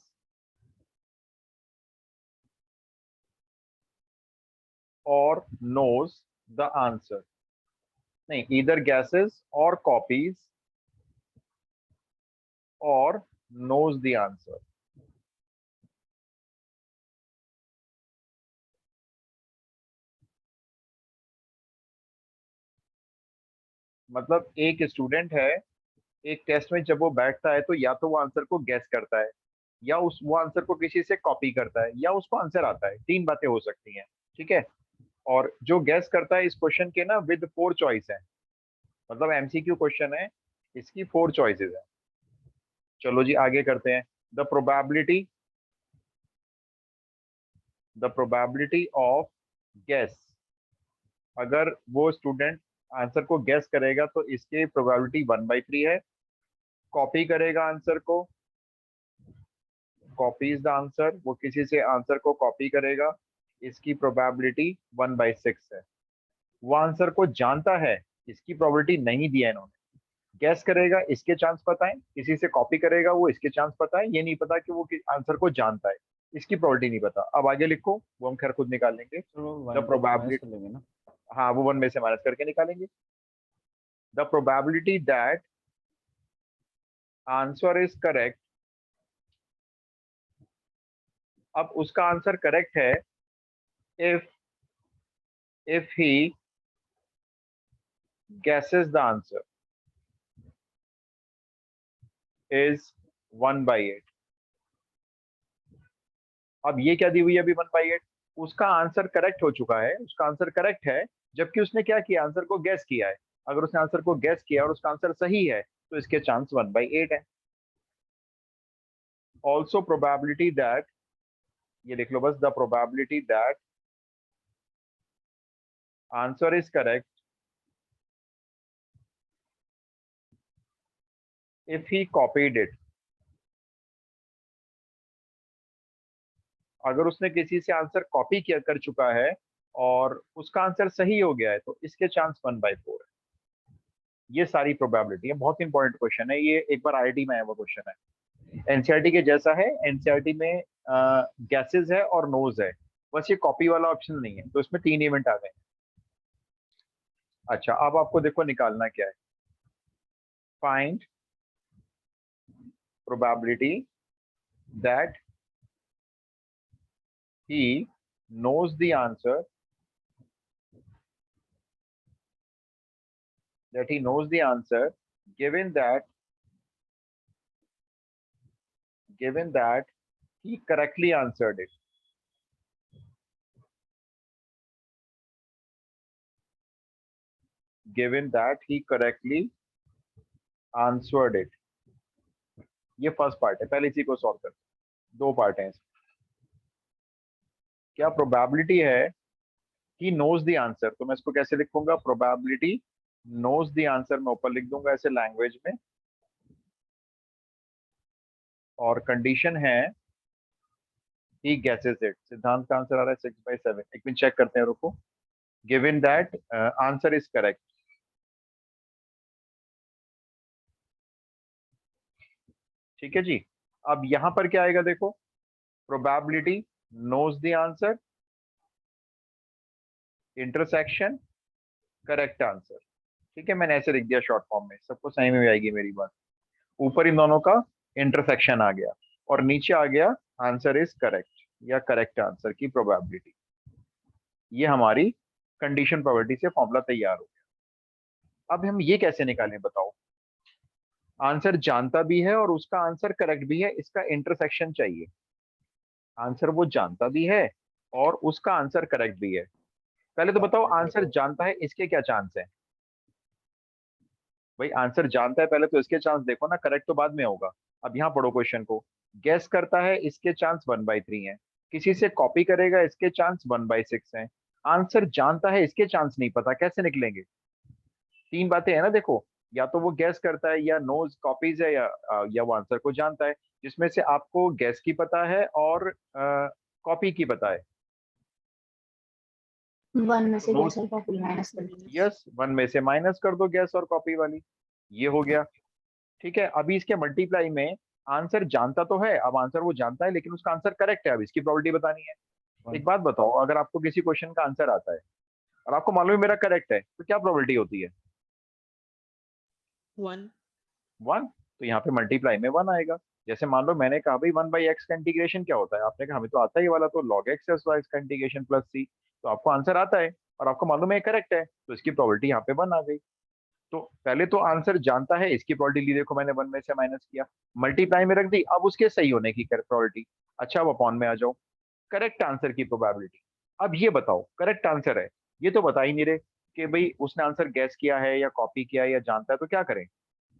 or knows the answer। नहीं, either guesses or copies or knows the answer। मतलब एक स्टूडेंट है, एक टेस्ट में जब वो बैठता है तो या तो वो आंसर को गैस करता है, या उस वो आंसर को किसी से कॉपी करता है, या उसको आंसर आता है। 3 बातें हो सकती हैं, ठीक है। और जो गैस करता है इस क्वेश्चन के ना विद 4 चॉइस है, मतलब एमसीक्यू क्वेश्चन है, इसकी 4 चॉइसेस है। चलो जी आगे करते हैं। The probability of gas. अगर वो स्टूडेंट आंसर को गैस करेगा तो इसकी प्रोबेबिलिटी 1/3 है। कॉपी करेगा आंसर को, कॉपीज द आंसर, वो किसी से आंसर को कॉपी करेगा, इसकी प्रोबेबिलिटी 1/6 है। वो आंसर को जानता है, इसकी प्रोबेबिलिटी नहीं दिया इन्होंने। गैस करेगा, इसके चांस पता है। किसी से कॉपी करेगा, वो इसके चांस पता है। ये नहीं पता कि वो आंसर को जानता है, इसकी प्रोबेबिलिटी नहीं पता। अब आगे लिखो, वो हम खैर खुद निकाल लेंगे। तो द वन प्रोबेबिलिटी, कर लेंगे ना। हाँ वो 1 में से माइनस करके निकालेंगे। The probability that answer is correct. अब उसका आंसर करेक्ट है if he guesses the answer is 1/8। अब ये क्या दी हुई है अभी 1/8? उसका आंसर करेक्ट हो चुका है, उसका आंसर करेक्ट है, जबकि उसने क्या किया, आंसर को गैस किया है। अगर उसने आंसर को गैस किया और उसका आंसर सही है तो इसके चांस 1/8 है। ऑल्सो प्रोबेबिलिटी दैट, ये लिख लो बस, the probability that answer is correct if he copied it। अगर उसने किसी से आंसर कॉपी किया कर चुका है और उसका आंसर सही हो गया है तो इसके चांस 1/4 है। ये सारी प्रोबेबिलिटी है। बहुत इंपॉर्टेंट क्वेश्चन है ये, एक बार आईआईटी में आया हुआ क्वेश्चन है। एनसीईआरटी के जैसा है। एनसीईआरटी में गैसेस है और नोज है, बस ये कॉपी वाला ऑप्शन नहीं है। तो इसमें 3 इवेंट आ गए। अच्छा, अब आपको देखो निकालना क्या है। Find probability that he knows the answer, given that he correctly answered it। given that he correctly answered it। ये फर्स्ट पार्ट है, पहले इसी को सॉल्व करते हैं। 2 पार्ट हैं इसमें। क्या प्रोबेबिलिटी है कि नोज द आंसर, तो मैं इसको कैसे लिखूंगा, प्रोबेबिलिटी नोज द आंसर मैं ऊपर लिख दूंगा ऐसे लैंग्वेज में। और कंडीशन है ही गेसेस इट। सिद्धांत का आंसर आ रहा है 6/7। एक मिनट चेक करते हैं, रुको। Given that answer is correct. ठीक है जी। अब यहां पर क्या आएगा देखो, probability knows the answer, intersection, correct answer. ठीक है, मैंने ऐसे लिख दिया शॉर्ट फॉर्म में, सबको समझ में आएगी मेरी बात। ऊपर इन दोनों का इंटरसेक्शन आ गया और नीचे आ गया आंसर इज करेक्ट या करेक्ट आंसर की प्रोबेबिलिटी। ये हमारी कंडीशन प्रोबेबिलिटी से फॉर्मूला तैयार हो गया। अब हम ये कैसे निकालें बताओ। आंसर जानता भी है और उसका आंसर करेक्ट भी है, इसका इंटरसेक्शन चाहिए। आंसर वो जानता भी है और उसका आंसर करेक्ट भी है। पहले तो बताओ, आंसर जानता है इसके क्या चांस है। भाई आंसर जानता है, पहले तो इसके चांस देखो ना, करेक्ट तो बाद में होगा। अब यहाँ पढ़ो क्वेश्चन को। गेस करता है, इसके चांस 1/3 है। किसी से कॉपी करेगा, इसके चांस 1/6 है। आंसर जानता है, इसके चांस नहीं पता, कैसे निकलेंगे। तीन बातें है ना देखो, या तो वो गैस करता है, या नोज कॉपीज है, या वो आंसर को जानता है। जिसमें से आपको गैस की पता है और कॉपी की पता है। 1 में से नोज, गैस और कॉपी माइनस कर दीजिए। यस, 1 में से माइनस कर दो गैस और कॉपी वाली। ये हो गया। ठीक है, अभी इसके मल्टीप्लाई में आंसर जानता तो है, अब आंसर वो जानता है लेकिन उसका आंसर करेक्ट है, अब इसकी प्रोबेबिलिटी बतानी है। एक बात बताओ, अगर आपको किसी क्वेश्चन का आंसर आता है और आपको मालूम है मेरा करेक्ट है, तो क्या प्रोबेबिलिटी होती है? 1 1। तो यहाँ पे मल्टीप्लाई में 1 आएगा। जैसे मान लो मैंने कहा भाई 1/x का इंटीग्रेशन क्या होता है, आपने कहा हमें तो आता ही वाला, तो log x प्लस y का इंटीग्रेशन प्लस c। तो आपको आंसर आता है और आपको मालूम है करेक्ट है, तो इसकी प्रोबेबिलिटी यहाँ पे 1 आ गई। तो पहले तो आंसर जानता है, इसकी प्रोबेबिलिटी ली, देखो मैंने 1 में से माइनस किया, मल्टीप्लाई में रख दी, अब उसके सही होने की प्रोबेबिलिटी। अच्छा, अब अपॉन में आ जाओ, करेक्ट आंसर की प्रोबेबिलिटी। अब ये बताओ, करेक्ट आंसर है, ये तो बता ही नहीं रहे कि भाई उसने आंसर गैस किया है या कॉपी किया है या जानता है, तो क्या करें।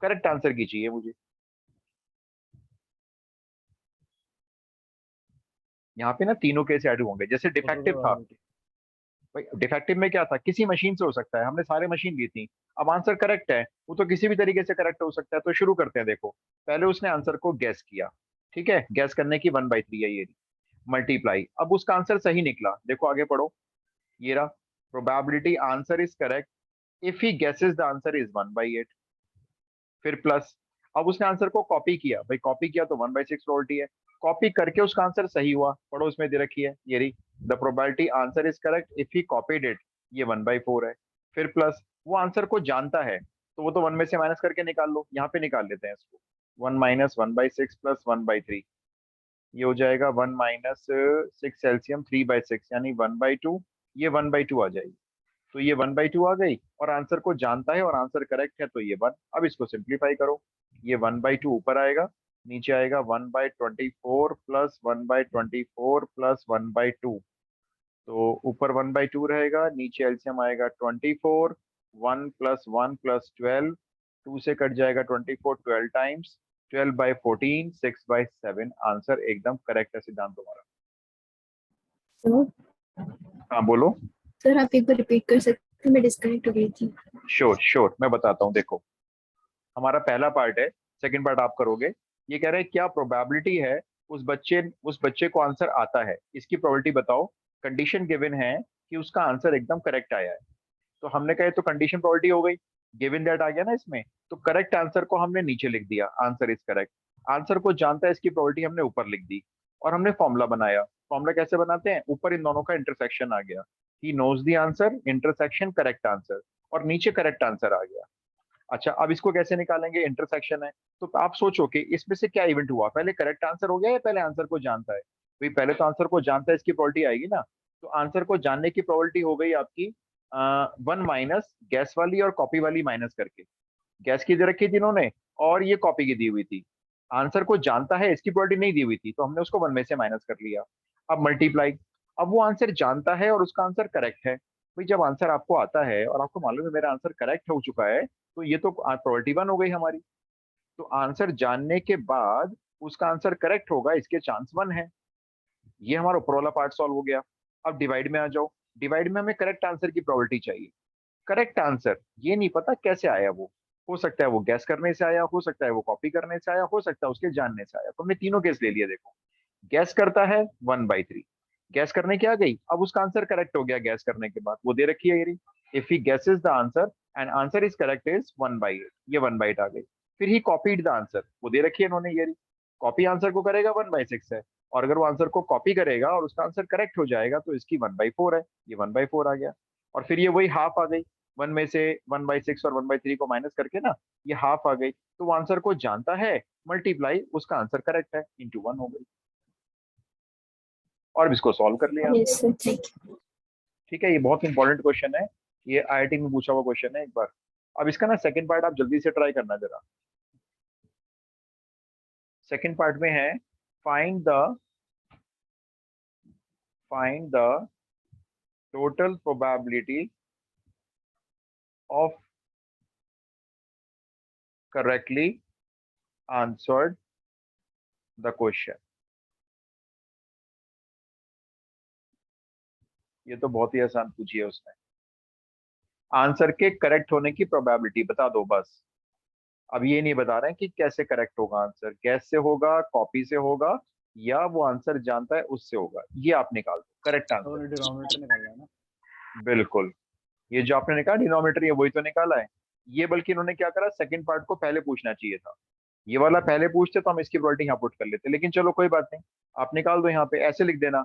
करेक्ट आंसर की चाहिए मुझे। यहाँ पे ना तीनों केस ऐड होंगे। जैसे डिफेक्टिव था, भाई डिफेक्टिव में क्या था, किसी मशीन से हो सकता है, हमने सारे मशीन ली थी। अब आंसर करेक्ट है, वो तो किसी भी तरीके से करेक्ट हो सकता है। तो शुरू करते हैं, देखो पहले उसने आंसर को गैस किया। ठीक है, गैस करने की 1/3 है ये, मल्टीप्लाई, अब उसका आंसर सही निकला, देखो आगे पढ़ो। ये रहा, probability answer is correct if he guesses the answer is 1/8। फिर प्लस, अब उसने आंसर को कॉपी किया, भाई कॉपी किया तो 1/6 प्रोबेबिलिटी है। कॉपी करके उसका आंसर सही हुआ, पढ़ो उसमें दे रखी है ये रही, the probability answer is correct if he copied it, ये 1/4 है। फिर प्लस, वो आंसर को जानता है, तो वो तो 1 में से माइनस करके निकाल लो, यहाँ पे निकाल लेते हैं इसको। 1 माइनस 1/6 प्लस 1/3, ये हो जाएगा 1 माइनस 6 एलसीएम 3/6 यानी 1/2, ये 1/2 आ जाएगी। तो ये 1/2 आ गई और आंसर को जानता है और आंसर करेक्ट है, तो ये 1। अब इसको सिंप्लीफाई करो, ये 1/2 ऊपर आएगा, नीचे आएगा 1/24 प्लस 1/24 प्लस 1/2। तो ऊपर 1/2 रहेगा, नीचे एलसीएम आएगा 24, 1 प्लस 1 प्लस 12, 2 से कट जाएगा 24, 12 टाइम्स 12/14, 6/7। आंसर एकदम करेक्ट है सिद्धांत तुम्हारा। हाँ बोलो। सर आप एक बार रिपीट कर सकते हैं, मैं डिस्कनेक्ट हो गई थी। श्योर श्योर, मैं बताता हूँ। देखो हमारा पहला पार्ट है, सेकंड पार्ट आप करोगे। ये कह रहे हैं क्या प्रोबेबिलिटी है उस बच्चे को आंसर आता है, इसकी प्रोबेबिलिटी बताओ। कंडीशन गिवन है कि उसका आंसर एकदम करेक्ट आया है। तो हमने कहे तो कंडीशन प्रोबेबिलिटी हो गई, गिवन दैट आ गया ना इसमें। तो करेक्ट आंसर को हमने नीचे लिख दिया, आंसर इज करेक्ट। आंसर को जानता है, इसकी प्रोबेबिलिटी हमने ऊपर लिख दी और हमने फॉर्मूला बनाया। फॉर्मूला कैसे बनाते हैं, ऊपर इन दोनों का इंटरसेक्शन आ गया, he knows the answer, intersection correct answer, और नीचे करेक्ट आंसर आ गया। अच्छा, अब इसको कैसे निकालेंगे, इंटरसेक्शन है। तो आप सोचो कि इसमें से क्या इवेंट हुआ, पहले करेक्ट आंसर हो गया या पहले आंसर को जानता है। भाई पहले तो आंसर को जानता है, इसकी प्रोबेबिलिटी आएगी ना। तो आंसर को जानने की प्रोबेबिलिटी हो गई आपकी 1 माइनस गैस वाली और कॉपी वाली माइनस करके। गैस की दे रखी थी इन्होंने और ये कॉपी की दी हुई थी। आंसर को जानता है, इसकी प्रोबेबिलिटी नहीं दी हुई थी, तो हमने उसको 1 में से माइनस कर लिया। अब मल्टीप्लाई, अब वो आंसर जानता है और उसका आंसर करेक्ट है। भाई जब आंसर आपको आता है और आपको मालूम है मेरा आंसर करेक्ट हो चुका है, तो ये तो प्रोबेबिलिटी 1 हो गई हमारी। तो आंसर जानने के बाद उसका आंसर करेक्ट होगा, इसके चांस 1 है। ये हमारा ऊपर वाला पार्ट सॉल्व हो गया। अब डिवाइड में आ जाओ। डिवाइड में हमें करेक्ट आंसर की प्रोबेबिलिटी चाहिए। करेक्ट आंसर ये नहीं पता कैसे आया वो, हो सकता है वो गैस करने से आया, हो सकता है वो कॉपी करने से आया, हो सकता है उसके जानने से आया। तो हमने तीनों केस ले लिए। देखो गैस करता है 1/3, गैस करने की आ गई, अब उसका आंसर करेक्ट हो गया गैस करने के बाद, वो दे रखी है ये। If he guesses the answer and answer is correct is 1/8, ये 1/8 आ गई। फिर ही कॉपीड द आंसर, वो दे रखी है इन्होंने ये। कॉपी आंसर को करेगा 1/6 है, और अगर वो आंसर को कॉपी करेगा और उसका आंसर करेक्ट हो जाएगा तो इसकी 1/4 है, ये 1/4 आ गया। और फिर ये वही हाफ आ गई, 1 में से 1/6 और 1/3 को माइनस करके ना ये हाफ आ गई, तो वो आंसर को जानता है, मल्टीप्लाई उसका आंसर करेक्ट है, इंटू 1 हो गई। और अब इसको सॉल्व कर लिया। Yes, sir. Thank you. ठीक है, ये बहुत इंपॉर्टेंट क्वेश्चन है, ये आईआईटी में पूछा हुआ क्वेश्चन है एक बार। अब इसका ना सेकंड पार्ट आप जल्दी से ट्राई करना जरा। सेकंड पार्ट में है find the total probability of correctly answered the question. ये तो बहुत ही आसान पूछी है उसने। आंसर के करेक्ट होने की प्रोबेबिलिटी बता दो बस। अब ये नहीं बता रहे हैं कि कैसे करेक्ट होगा आंसर, गैस से होगा, कॉपी से होगा, या वो आंसर जानता है उससे होगा, ये आप निकाल दो करेक्ट तो आंसर। डिनोमिनेटर निकालना है ना। बिल्कुल, ये जो आपने निकाला डिनोमिनेटर, ये वही तो निकाला है ये। बल्कि इन्होंने क्या करा, सेकंड पार्ट को पहले पूछना चाहिए था, ये वाला पहले पूछते तो हम इसकी प्रोबेबिलिटी यहाँ पुट कर लेते, लेकिन चलो कोई बात नहीं, आप निकाल दो यहाँ पे। ऐसे लिख देना,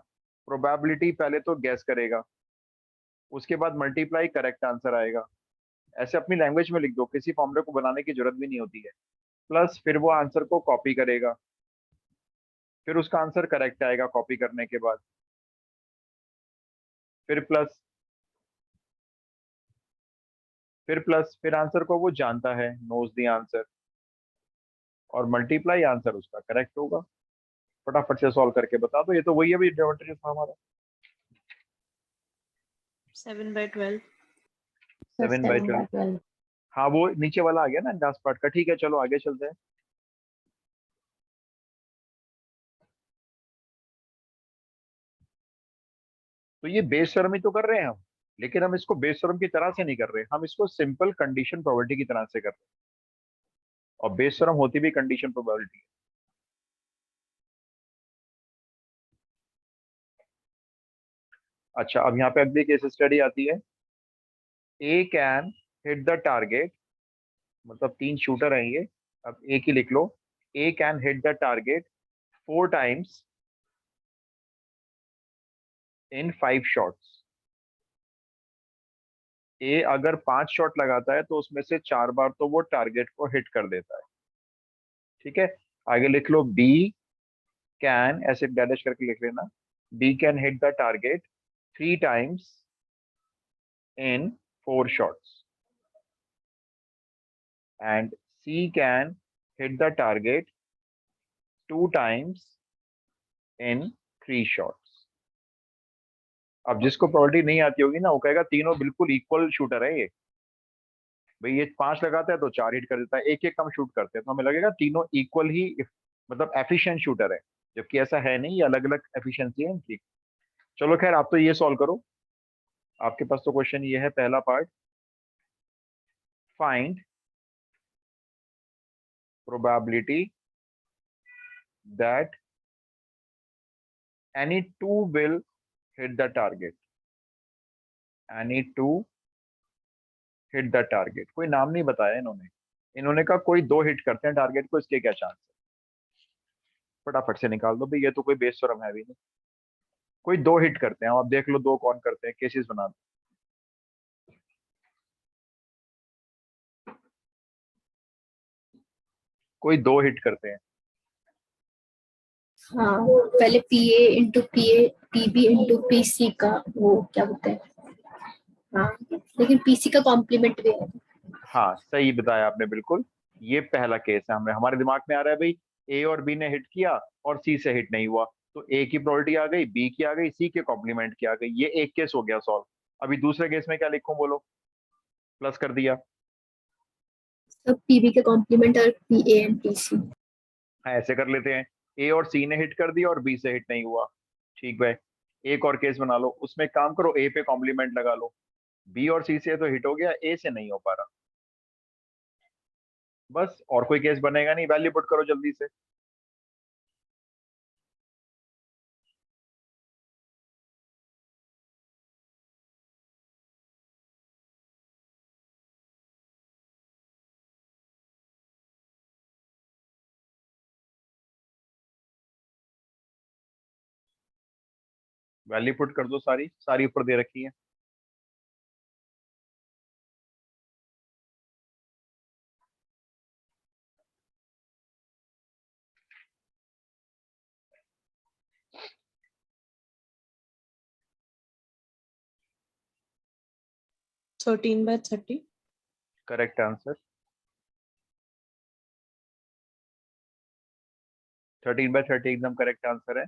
प्रोबेबिलिटी पहले तो गैस करेगा, उसके बाद मल्टीप्लाई करेक्ट आंसर आएगा। ऐसे अपनी लैंग्वेज में लिख दो, किसी फॉर्मूले को बनाने की जरूरत भी नहीं होती है। प्लस फिर वो आंसर को कॉपी करेगा, फिर उसका आंसर करेक्ट आएगा कॉपी करने के बाद, फिर प्लस, फिर आंसर को वो जानता है, नोज द आंसर, और मल्टीप्लाई आंसर उसका करेक्ट होगा। फटाफट से सॉल्व करके बता दो, ये तो वही है भी ज्योमेट्री था हमारा। 7/12. 7/12, 7/12. हाँ वो नीचे वाला आ गया ना लास्ट पार्ट का। ठीक है चलो आगे चलते हैं। तो ये बेशर्मी तो कर रहे हैं हम, लेकिन हम इसको बेशर्म की तरह से नहीं कर रहे, हम इसको सिंपल कंडीशन प्रोबेबिलिटी की तरह से कर रहे हैं, और बेशर्म होती भी कंडीशन प्रोबेबिलिटी है। अच्छा, अब यहाँ पे अगली केस स्टडी आती है। A can hit the target, मतलब 3 शूटर हैं ये, अब एक ही लिख लो। A can hit the target 4 times in 5 shots. A अगर 5 शॉट लगाता है तो उसमें से 4 बार तो वो टारगेट को हिट कर देता है। ठीक है, आगे लिख लो बी कैन, ऐसे डैश करके लिख लेना, B can hit the target 3 times in 4 shots, and C can hit the target 2 times in 3 shots. अब जिसको प्रोबेबिलिटी नहीं आती होगी ना, वो कहेगा तीनों बिल्कुल इक्वल शूटर है ये। भाई ये 5 लगाता है तो 4 हिट कर देता है, एक एक कम शूट करते हैं, तो हमें लगेगा तीनों इक्वल ही, मतलब एफिशिएंट शूटर है, जबकि ऐसा है नहीं, ये अलग अलग एफिशिएंसी है इनकी। चलो खैर, आप तो ये सॉल्व करो, आपके पास तो क्वेश्चन ये है पहला part. Find probability that any two will hit the target. Any two hit the target, कोई नाम नहीं बताया इन्होंने, इन्होंने कहा कोई 2 हिट करते हैं टारगेट को, इसके क्या चांस है। फटाफट से निकाल दो भाई, ये तो कोई बेशरम है भी नहीं। कोई 2 हिट करते हैं, आप देख लो 2 कौन करते हैं, केसेस बना दो। कोई 2 हिट करते हैं। हाँ, पहले PA into PB into PC का वो क्या बोलते हैं। हाँ, लेकिन PC का कॉम्प्लीमेंट भी है। हाँ सही बताया आपने बिल्कुल, ये पहला केस है, हमें हमारे दिमाग में आ रहा है भाई ए और बी ने हिट किया और सी से हिट नहीं हुआ, तो ए की प्रोबेबिलिटी आ गई, बी की आ गई, सी के कॉम्प्लीमेंट की आ गई, ये एक केस हो गया सॉल्व। अभी दूसरे केस में क्या लिखूं बोलो, प्लस कर दिया। सब PB के कॉम्प्लीमेंट और PA एंड PC। हाँ ऐसे कर लेते हैं, ए और सी ने हिट कर दिया और बी से हिट नहीं हुआ। ठीक है, एक और केस बना लो, उसमें काम करो, ए पे कॉम्प्लीमेंट लगा लो, बी और सी से तो हिट हो गया, ए से नहीं हो पा रहा। बस और कोई केस बनेगा नहीं। वैल्यू पुट करो जल्दी से। वैल्यू पुट कर दो, सारी सारी ऊपर दे रखी है। Thirteen by 30। Correct answer. 13/30 एकदम करेक्ट आंसर है।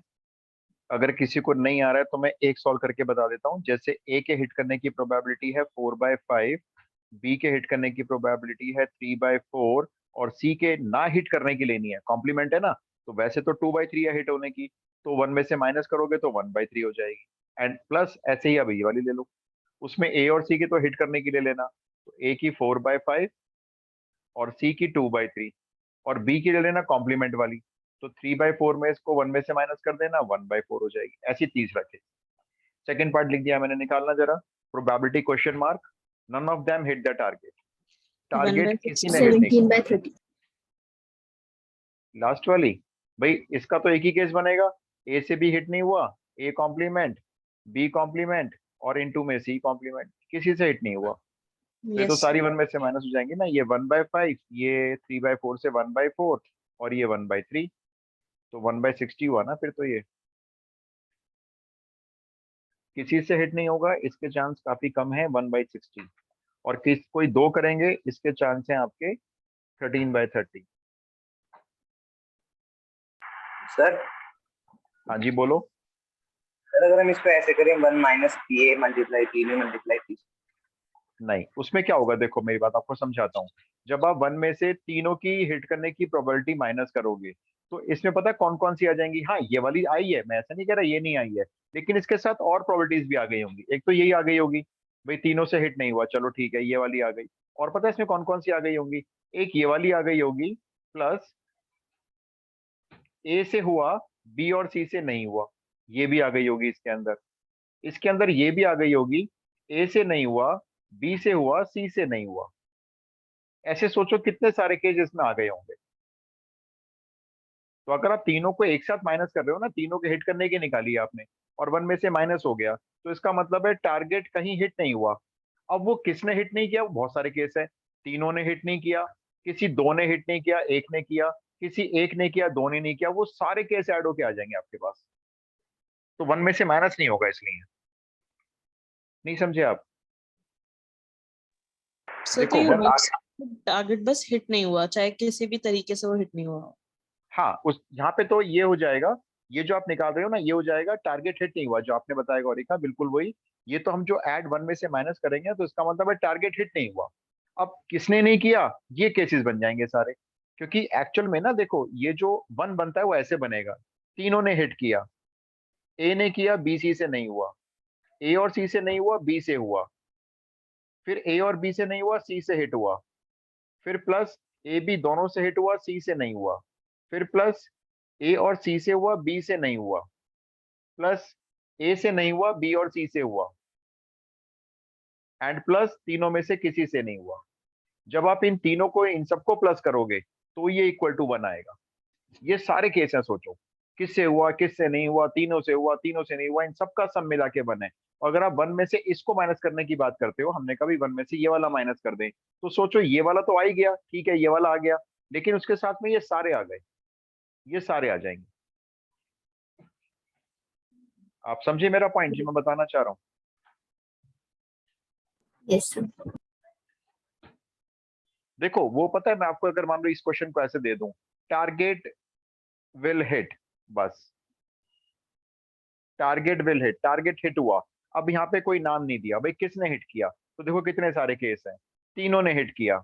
अगर किसी को नहीं आ रहा है तो मैं एक सॉल्व करके बता देता हूँ। जैसे ए के हिट करने की प्रोबेबिलिटी है 4/5, बी के हिट करने की प्रोबेबिलिटी है 3/4, और सी के ना हिट करने की लेनी है, कॉम्प्लीमेंट है ना, तो वैसे तो 2/3 है हिट होने की, तो 1 में से माइनस करोगे तो 1/3 हो जाएगी। एंड प्लस ऐसे ही अब ये वाली ले लो, उसमें ए और सी की तो हिट करने के लिए लेना, तो ए की 4/5 और सी की 2/3, और बी की ले लेना कॉम्प्लीमेंट वाली, तो 3/4 में इसको 1 में से माइनस कर देना, 1/4 हो जाएगी। ऐसी तीसरा केस। सेकंड पार्ट लिख दिया मैंने, निकालना जरा। Probability question mark, none of them hit the target. Target किसी ने हिट नहीं 17/30। किया। लास्ट वाली भाई, इसका तो एक ही केस बनेगा, ए से बी हिट नहीं हुआ, ए कॉम्प्लीमेंट, बी कॉम्प्लीमेंट, और इनटू में सी कॉम्प्लीमेंट, किसी से हिट नहीं हुआ। तो ये तो यस सारी 1 में से माइनस हो जाएंगी ना, ये 1/5, ये 3/4 से 1/4, और ये 1/3, तो 1/60 हुआ ना फिर तो ये। किसी से हिट नहीं होगा, इसके चांस काफी कम है 1/60, और कोई दो करेंगे, इसके चांस हैं आपके 13/30। सर हाँ जी बोलो। सर अगर हम इसको ऐसे करें 1 minus P A multiply P B multiply P. नहीं, उसमें क्या होगा, देखो मेरी बात आपको समझाता हूँ। जब आप 1 में से तीनों की हिट करने की प्रोबेबिलिटी माइनस करोगे, तो इसमें पता है कौन कौन सी आ जाएंगी। हाँ ये वाली आई है, मैं ऐसा नहीं कह रहा ये नहीं आई है, लेकिन इसके साथ और प्रोबेबिलिटीज भी आ गई होंगी। एक तो यही आ गई होगी, भाई तीनों से हिट नहीं हुआ, चलो ठीक है, ये वाली आ गई। और पता है इसमें कौन कौन सी आ गई होंगी, एक ये वाली आ गई होगी, प्लस ए से हुआ, बी और सी से नहीं हुआ, ये भी आ गई होगी इसके अंदर। इसके अंदर ये भी आ गई होगी, ए से नहीं हुआ, बी से हुआ, सी से नहीं हुआ। ऐसे सोचो कितने सारे केस इसमें आ गए होंगे। तो अगर आप तीनों को एक साथ माइनस कर रहे हो ना, तीनों के हिट करने की निकाली आपने, और 1 में से माइनस हो गया, तो इसका मतलब है टारगेट कहीं हिट नहीं हुआ। अब वो किसने हिट नहीं किया, वो बहुत सारे केस है। तीनों ने हिट नहीं किया, किसी दो ने हिट नहीं किया, एक ने किया, किसी एक ने किया, दो ने नहीं किया, वो सारे केस ऐड होके आ जाएंगे आपके पास। तो 1 में से माइनस नहीं होगा इसलिए। नहीं समझे आप? सर तो देखो ये वन, टारगेट बस हिट नहीं हुआ, चाहे किसी भी तरीके से वो हिट नहीं हुआ। हाँ उस यहाँ पे तो ये हो जाएगा, ये जो आप निकाल रहे हो ना, ये हो जाएगा टारगेट हिट नहीं हुआ, जो आपने बताया गौरिका, बिल्कुल वही। ये तो हम जो ऐड 1 में से माइनस करेंगे, तो इसका मतलब है टारगेट हिट नहीं हुआ। अब किसने नहीं किया, ये केसेस बन जाएंगे सारे। क्योंकि एक्चुअल में ना देखो, ये जो 1 बनता है वो ऐसे बनेगा, तीनों ने हिट किया, ए ने किया, बी सी से नहीं हुआ, ए और सी से नहीं हुआ, बी से हुआ, फिर ए और बी से नहीं हुआ, सी से हिट हुआ, फिर प्लस ए बी दोनों से हिट हुआ, सी से नहीं हुआ, फिर प्लस ए और सी से हुआ, बी से नहीं हुआ, प्लस ए से नहीं हुआ, बी और सी से हुआ, एंड प्लस तीनों में से किसी से नहीं हुआ। जब आप इन तीनों को, इन सबको प्लस करोगे, तो ये इक्वल टू 1 आएगा। ये सारे केस हैं, सोचो किससे हुआ, किससे नहीं हुआ, तीनों से हुआ, तीनों से नहीं हुआ, इन सबका सब मिला के 1 है। और अगर आप 1 में से इसको माइनस करने की बात करते हो, हमने कभी 1 में से ये वाला माइनस कर दें, तो सोचो ये वाला तो आ ही गया, ठीक है, ये वाला आ गया, लेकिन उसके साथ में ये सारे आ गए, ये सारे आ जाएंगे। आप समझे मेरा पॉइंट जो मैं बताना चाह रहा हूँ? Yes sir. देखो वो पता है, मैं आपको अगर मान लो इस क्वेश्चन को ऐसे दे दूं, टारगेट विल हिट, बस target will hit, target hit हुआ। अब यहाँ पे कोई नाम नहीं दिया, भाई किसने हिट किया, तो देखो कितने सारे केस हैं। तीनों ने हिट किया,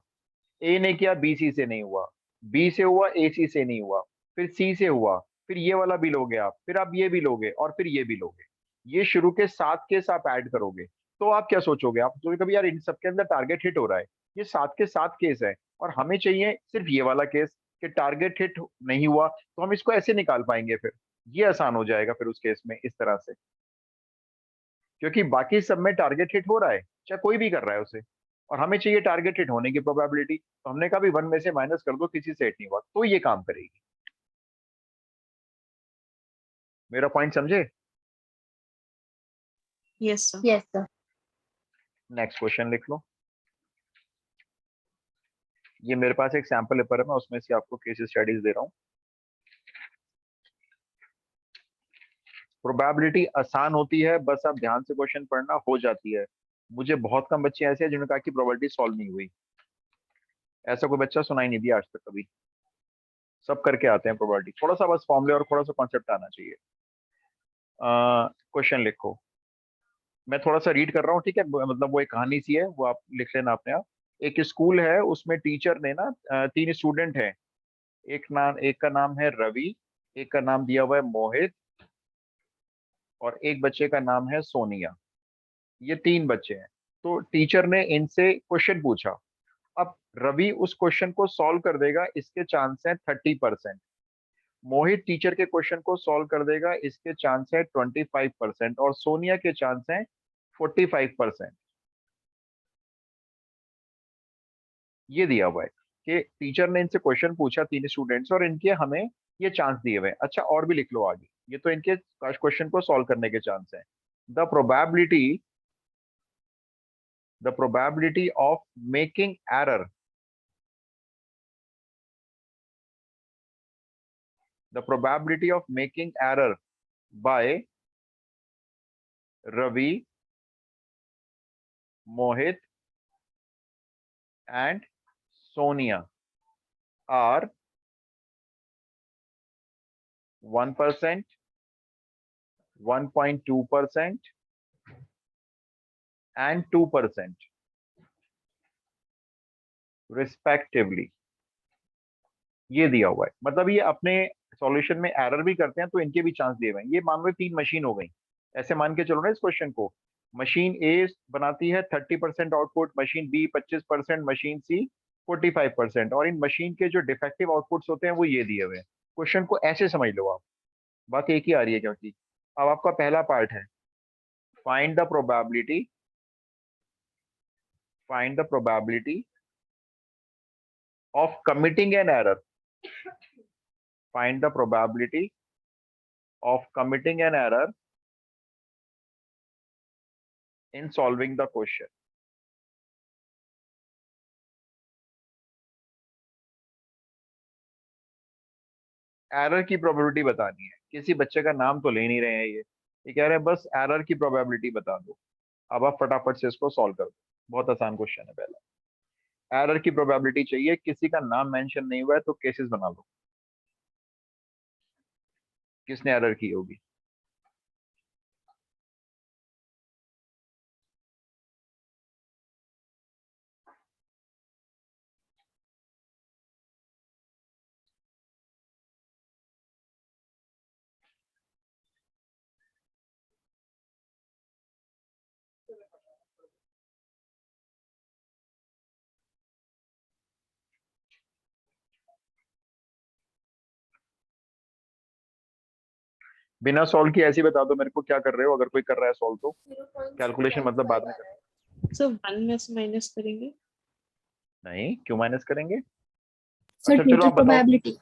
ए ने किया, बी सी से नहीं हुआ, बी से हुआ, ए सी से नहीं हुआ, फिर सी से हुआ, फिर ये वाला भी लोगे आप, फिर आप ये भी लोगे, और फिर ये भी लोगे। ये शुरू के 7 केस आप ऐड करोगे, तो आप क्या सोचोगे, आप सोचोगे कभी यार इन सबके अंदर टारगेट हिट हो रहा है, ये 7 के 7 केस है, और हमें चाहिए सिर्फ ये वाला केस कि टारगेट हिट नहीं हुआ, तो हम इसको ऐसे निकाल पाएंगे, फिर ये आसान हो जाएगा फिर उस केस में इस तरह से, क्योंकि बाकी सब में टारगेट हिट हो रहा है, चाहे कोई भी कर रहा है उसे, और हमें चाहिए टारगेट हिट होने की प्रोबेबिलिटी, तो हमने कहा भी 1 में से माइनस कर दो, किसी से हिट नहीं हुआ, तो ये काम करेगी। मेरा पॉइंट समझे? Yes sir. Yes sir. Next question लिख लो। ये मेरे पास एक सैंपल पेपर है, मैं उसमें से आपको केस स्टडीज दे रहा हूँ। प्रोबेबिलिटी आसान होती है, बस आप ध्यान से क्वेश्चन पढ़ना, हो जाती है। मुझे बहुत कम बच्चे ऐसे हैं जिन्होंने कहा कि प्रोबेबिलिटी सॉल्व नहीं हुई, ऐसा कोई बच्चा सुनाई नहीं दिया आज तक कभी, सब करके आते हैं प्रोबेबिलिटी। थोड़ा सा बस फॉर्मूले और थोड़ा सा कॉन्सेप्ट आना चाहिए। क्वेश्चन लिखो, मैं थोड़ा सा रीड कर रहा हूँ, ठीक है, मतलब वो एक कहानी सी है, वो आप लिख लेना अपने आप। एक स्कूल है, उसमें टीचर ने ना 3 स्टूडेंट हैं, एक का नाम है रवि, एक का नाम दिया हुआ है मोहित, और एक बच्चे का नाम है सोनिया। ये 3 बच्चे हैं। तो टीचर ने इनसे क्वेश्चन पूछा। अब रवि उस क्वेश्चन को सॉल्व कर देगा, इसके चांस है 30%। मोहित टीचर के क्वेश्चन को सॉल्व कर देगा, इसके चांस है 25%, और सोनिया के चांस है 45%। ये दिया हुआ है कि टीचर ने इनसे क्वेश्चन पूछा 3 स्टूडेंट्स, और इनके हमें ये चांस दिए हुए हैं। अच्छा, और भी लिख लो आगे, ये तो इनके क्वेश्चन को सॉल्व करने के चांस है। The probability of making error, the probability of making error by Ravi, Mohit and Sonia are 1%, 1.2% and 2% respectively। ये दिया हुआ है, मतलब ये अपने सॉल्यूशन में एरर भी करते हैं तो इनके भी चांस दिए हुए हैं। ये मान लो 3 मशीन हो गई, ऐसे मान के चलो ना इस क्वेश्चन को। मशीन ए बनाती है 30% आउटपुट, मशीन बी 25%, मशीन सी 45%, और इन मशीन के जो डिफेक्टिव आउटपुट्स होते हैं वो ये दिए हुए हैं। क्वेश्चन को ऐसे समझ लो आप, बात एक ही आ रही है क्योंकि अब आपका पहला पार्ट है find the probability of committing an error. Find the probability of committing an error in solving the question. Error की प्रोबेबिलिटी बतानी है, किसी बच्चे का नाम तो ले नहीं रहे हैं ये कह रहे हैं बस एरर की प्रोबेबिलिटी बता दो। अब आप फटाफट से इसको सॉल्व कर दो, बहुत आसान क्वेश्चन है। पहला एरर की प्रोबेबिलिटी चाहिए, किसी का नाम मेंशन नहीं हुआ है तो केसेस बना लो, किसने एरर की होगी। बिना सॉल्व किए ऐसे ही बता दो मेरे को क्या कर रहे हो, अगर कोई कर रहा है सॉल्व तो कैलकुलेशन मतलब बाद में कर। सर 1 में से माइनस करेंगे। नहीं, क्यों माइनस करेंगे? सर अच्छा चलो टोटल आप बताओ, प्रोबेबिलिटी।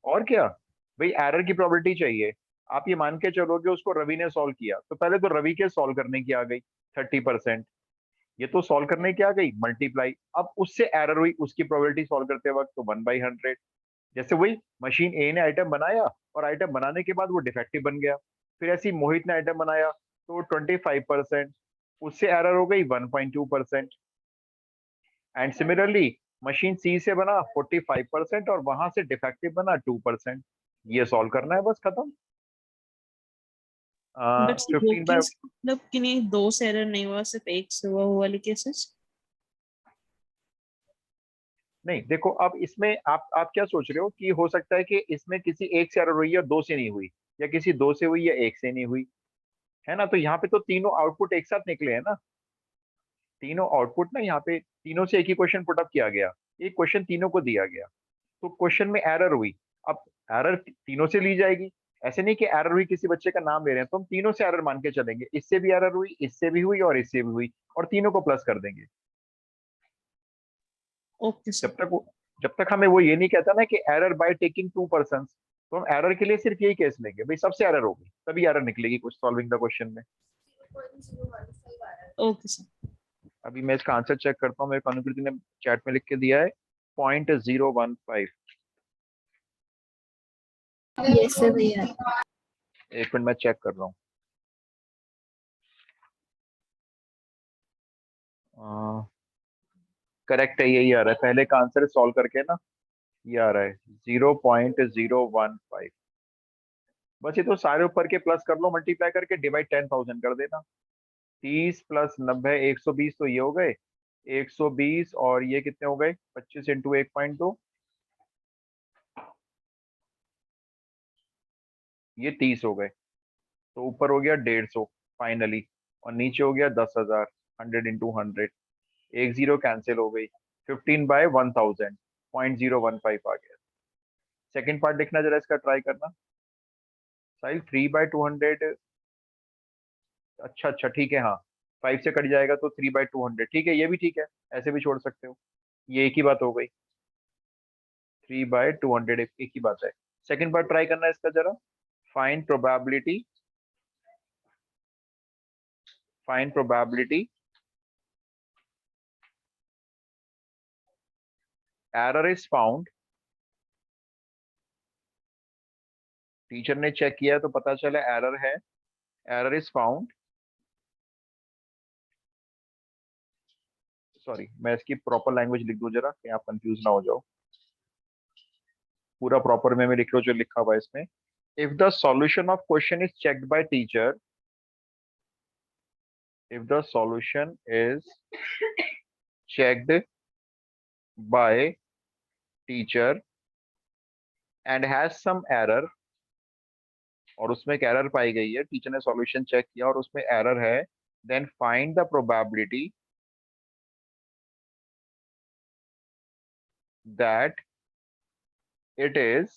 और क्या भाई, एरर की प्रोबेबिलिटी चाहिए। आप ये मान के चलोगे उसको रवि ने सॉल्व किया, तो पहले तो रवि के सॉल्व करने की आ गई 30%, ये तो सॉल्व करने की आ गई मल्टीप्लाई, अब उससे एरर हुई, उसकी प्रोबेबिलिटी सॉल्व करते वक्त तो 1/100। जैसे वही मशीन ए ने आइटम बनाया और आइटम बनाने के बाद वो डिफेक्टिव बन गया, फिर ऐसी मोहित ने आइटम बनाया तो 25%, उससे एरर हो गई 1.2%, एंड सिमिलरली मशीन सी से बना 45% और वहां से डिफेक्टिव बना 2%। ये सॉल्व करना है, बस खत्म। बट वो 15 बाय केस मतलब कि नहीं, 2 से एरर नहीं हुआ, सिर्फ 1 से हुआ, वो वाले केसेस। नहीं देखो, अब इसमें आप क्या सोच रहे हो कि हो सकता है कि इसमें किसी एक से एरर हुई या 2 से नहीं हुई, या किसी 2 से हुई या 1 से नहीं हुई, है ना। तो यहाँ पे तो तीनों आउटपुट एक साथ निकले हैं ना, तीनों आउटपुट ना, यहाँ पे तीनों से एक ही क्वेश्चन पुटअप किया गया, ये क्वेश्चन तीनों को दिया गया, तो क्वेश्चन में एरर हुई, अब एरर तीनों से ली जाएगी। ऐसे नहीं कि एरर हुई किसी बच्चे का नाम ले रहे हैं, तो हम तीनों से एरर मान के चलेंगे, इससे भी एरर हुई, इससे भी हुई और इससे भी हुई, और तीनों को प्लस कर देंगे। Okay sir. जब तक हमें वो ये नहीं कहता ना कि एरर बाय टेकिंग 2 पर्सन, तो हम एरर के लिए सिर्फ यही केस लेंगे, भाई सबसे एरर होगी तभी एरर निकलेगी कुछ सॉल्विंग द क्वेश्चन में। Okay sir. अभी मैं इसका आंसर चेक करता हूँ, मेरे को अनुकृति ने चैट में लिख के दिया है 0.015। यस सर भैया। एक मिनट मैं चेक कर रहा हूँ। करेक्ट है, यही आ रहा है, पहले का आंसर सॉल्व करके ना ये आ रहा है 0.015। बस ये तो सारे ऊपर के प्लस कर लो, मल्टीप्लाई करके डिवाइड 10,000 कर देना। 30 + 90 120, तो ये हो गए 120, और ये कितने हो गए 25 × 1.2, ये 30 हो गए, तो ऊपर हो गया 150 फाइनली, और नीचे हो गया 10,000, 100 × 100, एक जीरो कैंसिल हो गई, 15/1000, 0.015 आ गया। सेकंड पार्ट देखना जरा, इसका ट्राई करना साहिल। 3/200, अच्छा ठीक है, हाँ 5 से कट जाएगा तो 3/200, ठीक है, ये भी ठीक है, ऐसे भी छोड़ सकते हो, ये एक ही बात हो गई, 3/200 एक ही बात है। सेकंड पार्ट ट्राई करना है इसका जरा। Find probability error is found, teacher ने चेक किया तो पता चला एरर है, एरर इज फाउंड, सॉरी मैं इसकी प्रॉपर लैंग्वेज लिख दूं जरा कि आप कंफ्यूज ना हो जाओ, पूरा प्रॉपर में लिख लो जो लिखा हुआ है इसमें। If the solution of question is checked by teacher, if the solution is checked by teacher and has some error, और उसमें एक एरर पाई गई है, टीचर ने सॉल्यूशन चेक किया और उसमें एरर है, then find the probability that it is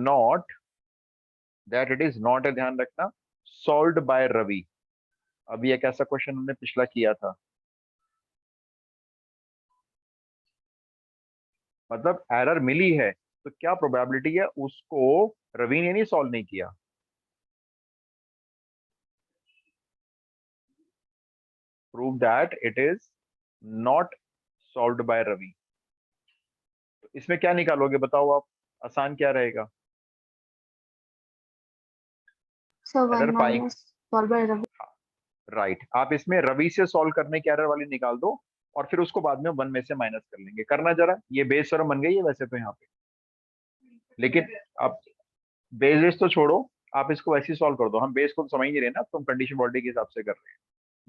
not, ध्यान रखना, solved by रवि। अभी एक ऐसा क्वेश्चन हमने पिछला किया था, मतलब एरर मिली है तो क्या प्रोबेबिलिटी है, उसको रवि ने नहीं सॉल्व नहीं किया, prove that it is not solved by Ravi. तो इसमें क्या निकालोगे बताओ आप, आसान क्या रहेगा? So error 1 pi, minus solved by Ravi. Right, आप इसमें रवि से सॉल्व करने की एरर वाली निकाल दो और फिर उसको बाद में 1 में से माइनस कर लेंगे। करना जरा, ये बेस थ्योरम बन गई है वैसे तो यहाँ पे, लेकिन आप बेस तो छोड़ो, आप इसको वैसे ही सॉल्व कर दो, हम बेस को तो समझ नहीं रहे ना, तो हम कंडीशन बॉडी के हिसाब से कर रहे हैं।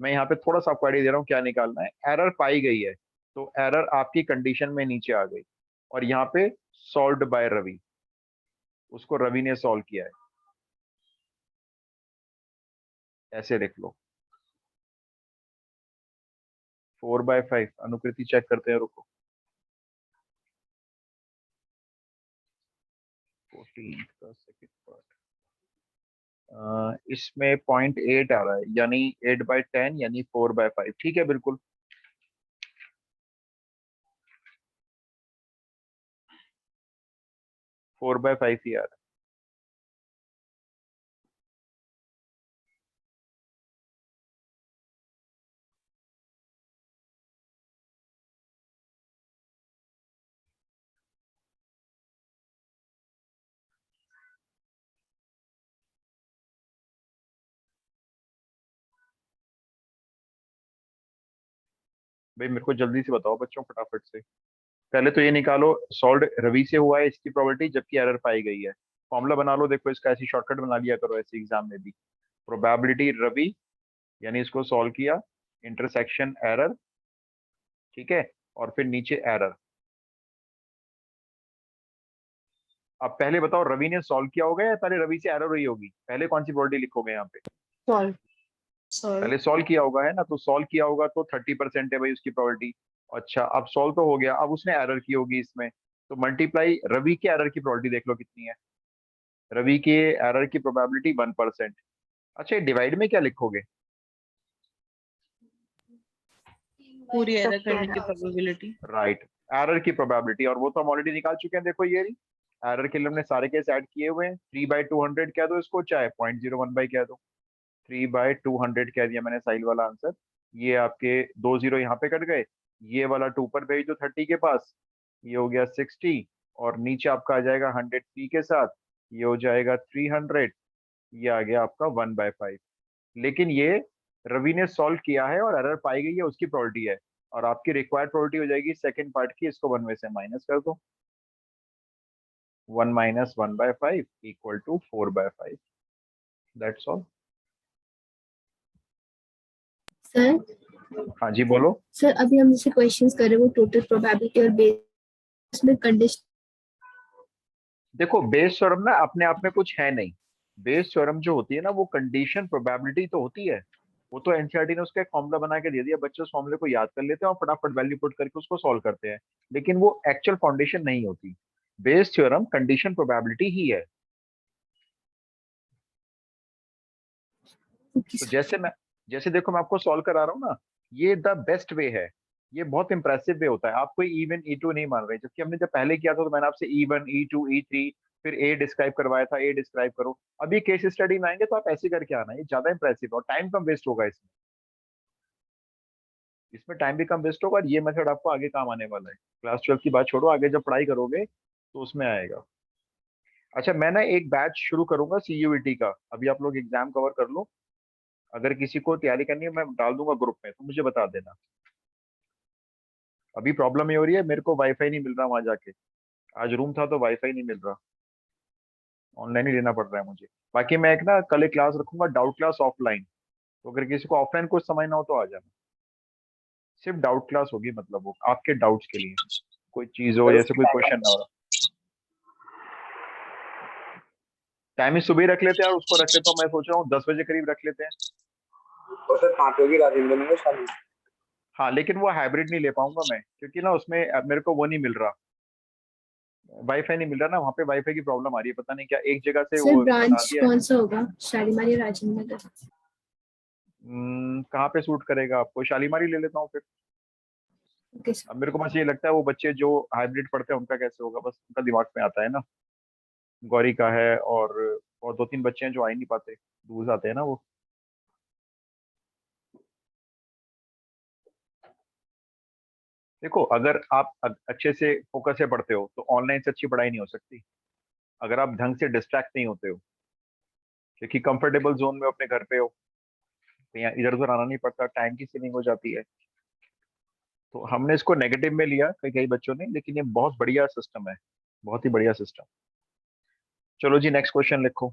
मैं यहाँ पे थोड़ा सा आपको आइडिया दे रहा हूँ क्या निकालना है। एरर पाई गई है तो एरर आपकी कंडीशन में नीचे आ गई, और यहाँ पे सॉल्व्ड बाय रवि, उसको रवि ने सॉल्व किया है, ऐसे देख लो। 4/5 अनुकृति चेक करते हैं, रुको। 14 का सेकंड पार्ट, इसमें 0.8 आ रहा है, यानी 8/10 यानी 4/5, ठीक है बिल्कुल। फोर बाय फाइव ही आ रहा है। भाई मेरे को जल्दी से बताओ बच्चों, फटाफट से। पहले तो ये निकालो सॉल्व रवि से हुआ है इसकी प्रोबेबिलिटी, जबकि एरर पाई गई है। फॉर्मूला बना लो, देखो इसका ऐसी शॉर्टकट बना लिया करो ऐसे एग्जाम में भी। प्रोबेबिलिटी रवि, यानी इसको सॉल्व किया, इंटरसेक्शन एरर, ठीक है, और फिर नीचे एरर। अब पहले बताओ रवि ने सॉल्व किया होगा या पहले रवि से एरर हुई होगी? पहले कौन सी प्रोबेबिलिटी लिखोगे यहाँ पे? Solve. पहले सॉल्व किया होगा, है ना, तो सॉल्व किया होगा तो 30% है भाई उसकी प्रोबेबिलिटी, अच्छा, अब सॉल्व तो हो गया, अब उसने एरर की होगी इसमें, तो मल्टीप्लाई रवि के एरर की प्रोबेबिलिटी देख लो कितनी है। रवि के एरर की प्रोबेबिलिटी 1%। अच्छा, डिवाइड में क्या लिखोगे? पूरी एरर सबके करने की error। प्रोबेबिलिटी। राइट, एरर की प्रोबेबिलिटी, और वो तो हम ऑलरेडी निकाल चुके हैं। देखो ये रही एरर के लिए हमने सारे केस ऐड किए हुए हैं। 3/200 कह दो इसको, चाहे 0.01 बाई कह दो। 3/200 कह दिया मैंने साइड वाला आंसर। ये आपके 2 जीरो यहाँ पे कट गए, ये वाला 2 पर भेज दो 30 के पास, ये हो गया 60, और नीचे आपका आ जाएगा 100 के साथ, ये हो जाएगा 300, ये आ गया आपका 1/5। लेकिन ये रवि ने सॉल्व किया है और एरर पाई गई है, उसकी प्रोबेबिलिटी है, और आपकी रिक्वायर्ड प्रोबेबिलिटी हो जाएगी सेकंड पार्ट की, इसको 1 में से माइनस कर दो। 1 - 1/5 equal to 4/5। That's all. Sir हाँ जी बोलो। सर अभी हम जैसे क्वेश्चंस कर रहे हैं वो टोटल प्रोबेबिलिटी और बेस में कंडीशन। देखो बेस थ्योरम ना अपने आप में कुछ है नहीं। बेस थ्योरम जो होती है ना, वो कंडीशन प्रोबेबिलिटी तो होती है। वो तो एनसीईआरटी ने उसका एक फॉर्मूला बना के दे दिया, बच्चे उस फॉर्मूले को याद कर लेते हैं और फटाफट वैल्यू पुट करके उसको सॉल्व करते हैं, लेकिन वो एक्चुअल फाउंडेशन नहीं होती। बेस थ्योरम कंडीशन प्रोबेबिलिटी ही है। तो जैसे देखो मैं आपको सॉल्व करा रहा हूँ ना, ये द बेस्ट वे है, ये बहुत इंप्रेसिव वे होता है। आप कोई E1 E2 नहीं मान रहे, जबकि हमने जब पहले किया था तो मैंने आपसे E1 E2 E3 फिर ए डिस्क्राइब करवाया था, ए डिस्क्राइब करो। अभी केस स्टडी में आएंगे तो आप ऐसे करके आना, ये ज्यादा इंप्रेसिव और टाइम कम वेस्ट होगा इसमें। इसमें टाइम भी कम वेस्ट होगा, और ये मेथड आपको आगे काम आने वाला है। क्लास 12 की बात छोड़ो, आगे जब पढ़ाई करोगे तो उसमें आएगा। अच्छा, मैं ना एक बैच शुरू करूंगा CUET का, अभी आप लोग एग्जाम कवर कर लो। अगर किसी को तैयारी करनी है मैं डाल दूंगा ग्रुप में, तो मुझे बता देना। अभी प्रॉब्लम ये हो रही है, मेरे को वाईफाई नहीं मिल रहा वहां जाके। आज रूम था तो वाईफाई नहीं मिल रहा, ऑनलाइन ही लेना पड़ रहा है मुझे। बाकी मैं एक ना कल एक क्लास रखूंगा, डाउट क्लास ऑफलाइन, तो अगर किसी को ऑफलाइन कुछ समझना हो तो आ जाना। सिर्फ डाउट क्लास होगी, मतलब वो आपके डाउट्स के लिए, कोई चीज हो जैसे कोई क्वेश्चन ना हो रहा। टाइमिंग सुबह ही रख लेते हैं, और उसको रख लेता हूँ, मैं सोच रहा हूँ 10 बजे करीब रख लेते हैं। और सर 5 होगी राजेंद्र में शादी। हाँ, लेकिन वो हाइब्रिड नहीं ले पाऊंगा मैं, क्योंकि ना उसमें अब मेरे को वो नहीं मिल रहा, वाईफाई नहीं मिल रहा ना, वहाँ पे वाईफाई की प्रॉब्लम आ रही है, पता नहीं क्या एक जगह से सर वो बता ब्रांच दिया है। कौन सा होगा, शालीमार या राजेंद्र नगर? कहाँ पे सूट करेगा आपको? शालीमार ही ले लेता हूँ फिर। Okay sir. अब मेरे को बस ये लगता है वो बच्चे जो हाइब्रिड पढ़ते हैं उनका कैसे होगा, बस उनका दिमाग में आता है ना। गौरी का है, और 2-3 बच्चे हैं जो आ ही नहीं पाते, दूर से आते हैं ना वो। देखो अगर आप अच्छे से फोकस से पढ़ते हो तो ऑनलाइन से अच्छी पढ़ाई नहीं हो सकती, अगर आप ढंग से डिस्ट्रैक्ट नहीं होते हो, क्योंकि कंफर्टेबल जोन में अपने घर पे हो, कहीं इधर उधर आना नहीं पड़ता, टाइम की सेविंग हो जाती है। तो हमने इसको नेगेटिव में लिया कई कई बच्चों ने, लेकिन ये बहुत बढ़िया सिस्टम है, बहुत ही बढ़िया सिस्टम। चलो जी नेक्स्ट क्वेश्चन लिखो।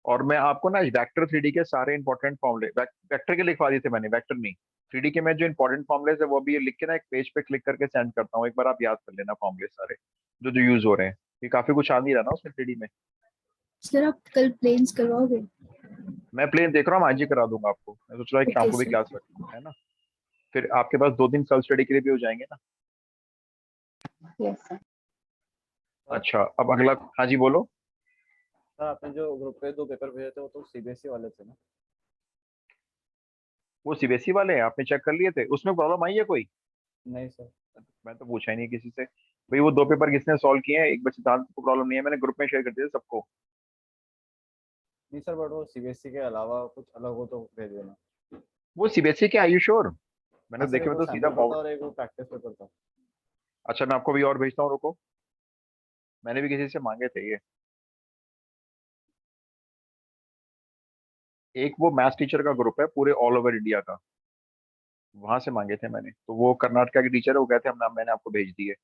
और मैं आपको ना वेक्टर 3D के सारे इंपॉर्टेंट फॉर्मूले वेक्टर के लिखवा दिए थे मैंने, वेक्टर नहीं 3D के, मैं जो इंपॉर्टेंट फॉर्मूले है वो भी ये लिख के ना एक पेज पे क्लिक करके सेंड करता हूँ, एक बार आप याद कर लेना फॉर्मूले सारे जो जो यूज हो रहे हैं, ये काफी कुछ आ नहीं रहा ना उसमें 3D में। सर आप कल प्लेन्स करवाओगे? मैं प्लेन देख रहा हूँ, आज ही करा दूंगा आपको, मैं सोच रहा हूँ कि शाम ओके को भी सर। क्लास रखूँ, है ना। फिर आपके पास 2 दिन सेल्फ स्टडी के लिए भी हो जाएंगे ना। Yes sir. अच्छा, अब अगला, हाँ जी बोलो। सर आपने जो ग्रुप पे 2 पेपर भेजे थे वो तो सीबीएसई वाले थे ना? वो CBSE वाले हैं, आपने चेक कर लिए थे? उसमें प्रॉब्लम आई है कोई? नहीं सर। मैं तो पूछा ही नहीं किसी से भाई, वो 2 पेपर किसने सॉल्व किए हैं, एक बच्चे था को प्रॉब्लम नहीं है, मैंने ग्रुप में शेयर कर दिया था सबको। नहीं सर, बट वो सीबीएसई के अलावा कुछ अलग हो तो भेज देना। वो CBSE के, आयु श्योर? मैंने हाँ सर, देखे एक में वो तो सीधा सैम्पल पेपर था फॉरवर्ड। और एक वो प्रैक्टिस पेपर था। अच्छा, मैं आपको भी और भेजता हूँ, रुको, मैंने भी किसी से मांगे थे ये। एक वो मैथ्स टीचर का ग्रुप है पूरे ऑल ओवर इंडिया का, वहां से मांगे थे मैंने, तो वो कर्नाटका के टीचर है, वो कहते हैं हम मैंने आपको भेज दिए।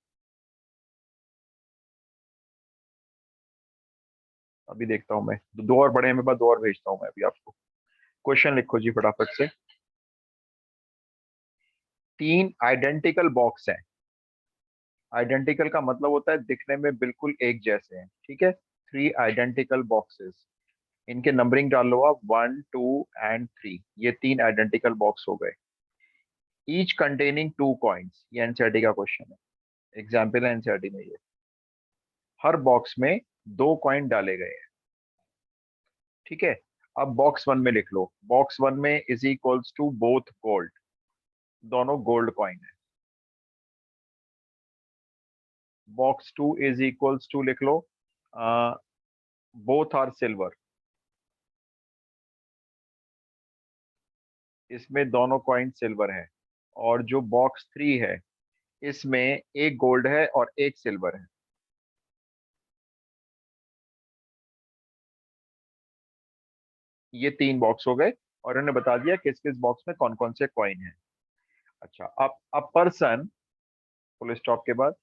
अभी देखता हूँ मैं, 2 और बड़े हैं मेरे पास, 2 और भेजता हूँ मैं अभी आपको। क्वेश्चन लिखो जी फटाफट से। 3 आइडेंटिकल बॉक्स हैं, आइडेंटिकल का मतलब होता है दिखने में बिल्कुल एक जैसे हैं, ठीक है। 3 आइडेंटिकल बॉक्सेस, इनके नंबरिंग डाल लो आप 1 2 एंड 3, ये 3 आइडेंटिकल बॉक्स हो गए, ईच कंटेनिंग 2 कॉइन्स। ये एनसीईआरटी का क्वेश्चन है, एग्जाम्पल है एनसीईआरटी में। ये हर बॉक्स में 2 कॉइन डाले गए हैं, ठीक है। अब बॉक्स 1 में लिख लो, बॉक्स 1 में is equals to both gold, दोनों गोल्ड कॉइन है। बॉक्स 2 इज इक्वल्स टू लिख लो बोथ आर सिल्वर, इसमें दोनों कॉइन सिल्वर है। और जो बॉक्स 3 है इसमें एक गोल्ड है और एक सिल्वर है। ये 3 बॉक्स हो गए और उन्होंने बता दिया किस किस बॉक्स में कौन कौन से कॉइन है। अच्छा, अब अ पर्सन, फुल स्टॉप के बाद,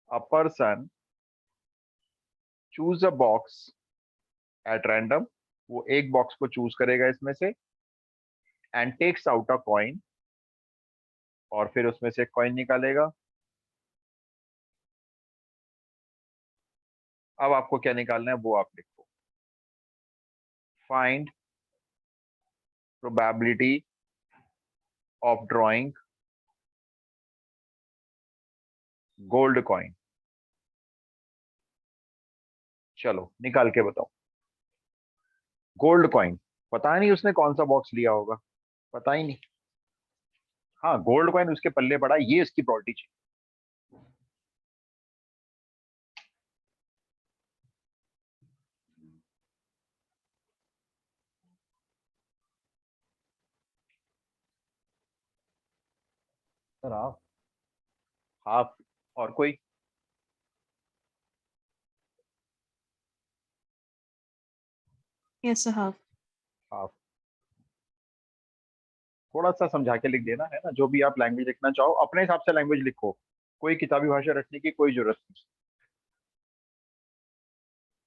a person choose a box at random, वो एक बॉक्स को चूज करेगा इसमें से, and takes out a coin, और फिर उसमें से कॉइन निकालेगा। अब आपको क्या निकालना है वो आप लिखो, find probability of drawing gold coin. चलो निकाल के बताओ। गोल्ड कॉइन, पता नहीं उसने कौन सा बॉक्स लिया होगा, पता ही नहीं। हाँ, गोल्ड कॉइन उसके पल्ले पड़ा, ये इसकी प्रॉपर्टी चाहिए। Sir half. हाफ, और कोई? Yes half. हाफ, थोड़ा सा समझा के लिख देना है ना, जो भी आप लैंग्वेज लिखना चाहो अपने हिसाब से लैंग्वेज लिखो, कोई किताबी भाषा रटने की कोई जरूरत नहीं।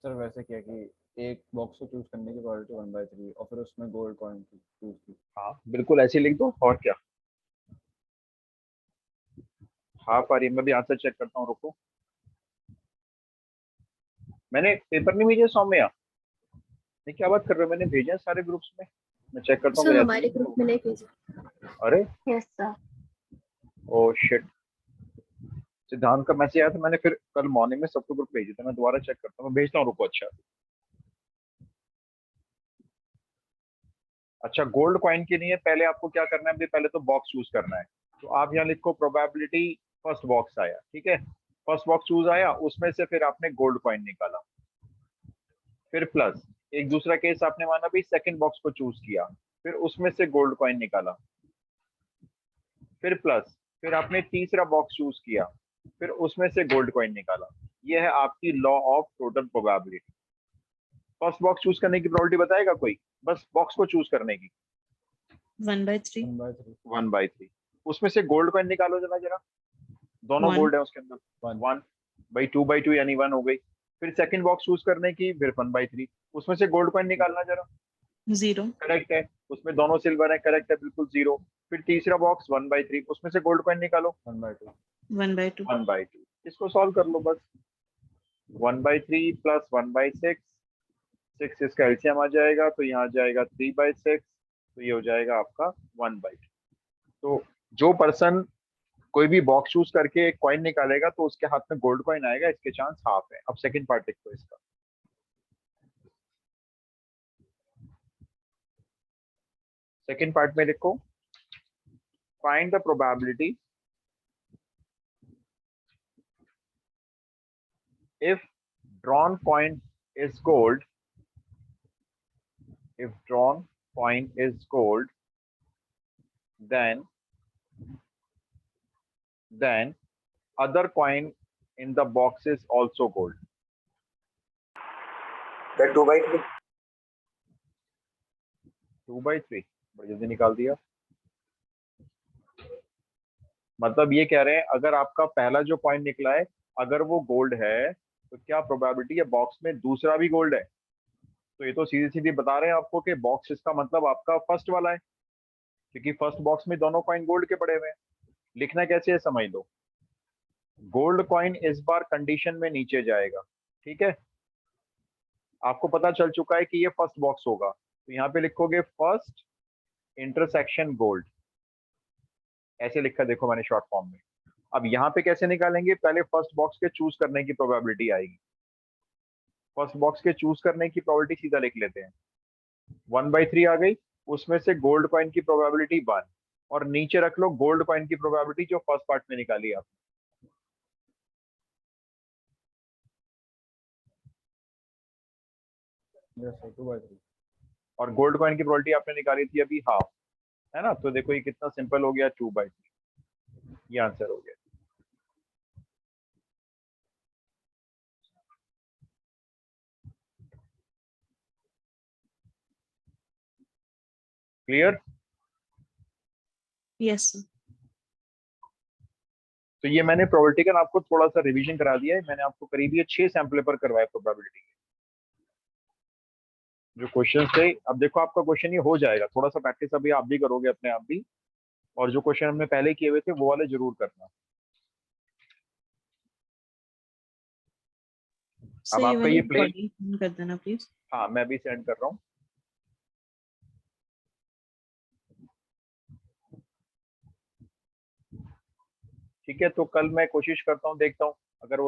सर वैसे क्या कि एक बॉक्स को चूज करने की प्रोबेबिलिटी 1/3 और फिर उसमें गोल्ड कॉइन चूज की। हाँ बिल्कुल ऐसे लिख दो, और क्या। हाफ आ रही है, मैं भी आंसर चेक करता हूँ, रुको। मैंने पेपर नहीं भेजा सौम्या, नहीं क्या बात कर रहे हो, मैंने भेजे हैं सारे ग्रुप्स में, मैं चेक करता हूँ सर मेरे हमारे ग्रुप में नहीं भेजा। अरे यस सर। ओ शिट, सिद्धांत का मैसेज आया था, मैंने फिर कल मॉर्निंग में सबको ग्रुप भेजे थे, मैं दोबारा चेक करता हूँ, मैं भेजता हूँ, रुको। अच्छा अच्छा, गोल्ड कॉइन के लिए पहले आपको क्या करना है, पहले तो बॉक्स चूज करना है। तो आप यहाँ लिखो प्रोबेबिलिटी, फर्स्ट बॉक्स आया, ठीक है, फर्स्ट बॉक्स चूज आया, उसमें से फिर आपने गोल्ड कॉइन निकाला, फिर प्लस एक दूसरा केस आपने माना भी, सेकंड बॉक्स को चूज किया, फिर उसमें से गोल्ड कॉइन निकाला, फिर प्लस, फिर आपने तीसरा बॉक्स चूज किया, फिर उसमें से गोल्ड कॉइन निकाला। यह है आपकी law of total probability. First box choose करने की प्रोबेबिलिटी बताएगा कोई, बस बॉक्स को चूज करने की? 1/3। 1/3। 1/3, उसमें से गोल्ड कॉइन निकालो जरा जरा, दोनों 1। गोल्ड है उसके अंदर। 1/2/2 यानी 1 हो गई। फिर सेकंड बॉक्स चूज करने की, फिर 1/3, उसमें से गोल्ड कॉइन निकालना जरा। 0। करेक्ट है, उसमें दोनों सिल्वर है, करेक्ट है बिल्कुल, 0। फिर तीसरा बॉक्स 1/3, उसमें से गोल्ड कॉइन निकालो। 1/2। 1/2। 1/2, इसको सॉल्व कर लो बस। 1/3 प्लस 1/6, 6 इसका एलसीएम आ जाएगा, तो यहाँ आ जाएगा 3/6, तो ये हो जाएगा आपका 1/2। तो जो पर्सन कोई भी बॉक्स चूज करके एक कॉइन निकालेगा तो उसके हाथ में गोल्ड कॉइन आएगा, इसके चांस हाफ है। अब सेकंड पार्ट लिखो इसका, सेकंड पार्ट में लिखो, find the probability if drawn coin is gold, if drawn coin is gold, then other coin in the box is also gold. The 2/3. 2/3 बड़ी जल्दी निकाल दिया। मतलब ये कह रहे हैं अगर आपका पहला जो कॉइन निकला है अगर वो गोल्ड है तो क्या प्रोबेबिलिटी है बॉक्स में दूसरा भी गोल्ड है? तो ये तो सीधी सीधी बता रहे हैं आपको कि बॉक्स इसका मतलब आपका फर्स्ट वाला है, क्योंकि फर्स्ट बॉक्स में दोनों कॉइन गोल्ड के पड़े हुए हैं। लिखना कैसे है समझ लो, गोल्ड कॉइन इस बार कंडीशन में नीचे जाएगा, ठीक है, आपको पता चल चुका है कि ये फर्स्ट बॉक्स होगा, तो यहाँ पे लिखोगे फर्स्ट इंटरसेक्शन गोल्ड, ऐसे लिखा देखो मैंने शॉर्ट फॉर्म में। अब यहाँ पे कैसे निकालेंगे, पहले फर्स्ट बॉक्स के चूज करने की प्रोबेबिलिटी आएगी। फर्स्ट बॉक्स के चूज करने की प्रोबेबिलिटी सीधा लिख लेते हैं, 1/3 आ गई, उसमें से गोल्ड कॉइन की प्रोबेबिलिटी 1, और नीचे रख लो गोल्ड कॉइन की प्रोबेबिलिटी जो फर्स्ट पार्ट में निकाली आपने। Yes sir 2/3। और गोल्ड कॉइन की प्रोबेबिलिटी आपने निकाली थी अभी हाफ, है ना। तो देखो ये कितना सिंपल हो गया, 2/3, ये आंसर हो गया। क्लियर। Yes sir. तो ये मैंने प्रोबेबिलिटी का आपको थोड़ा सा रिवीजन करा दिया है, मैंने आपको करीब ये 6 सैंपल पेपर करवाए प्रोबेबिलिटी के जो क्वेश्चन थे। अब देखो आपका क्वेश्चन ये हो जाएगा, थोड़ा सा प्रैक्टिस अभी आप भी करोगे अपने आप भी, और जो क्वेश्चन हमने पहले किए हुए थे वो वाले जरूर करना। सर ये आपका वाली ये प्ले, बॉडी कर देना प्लीज। हाँ मैं भी सेंड कर रहा हूँ। ठीक है, तो कल मैं कोशिश करता हूँ, देखता हूँ अगर वो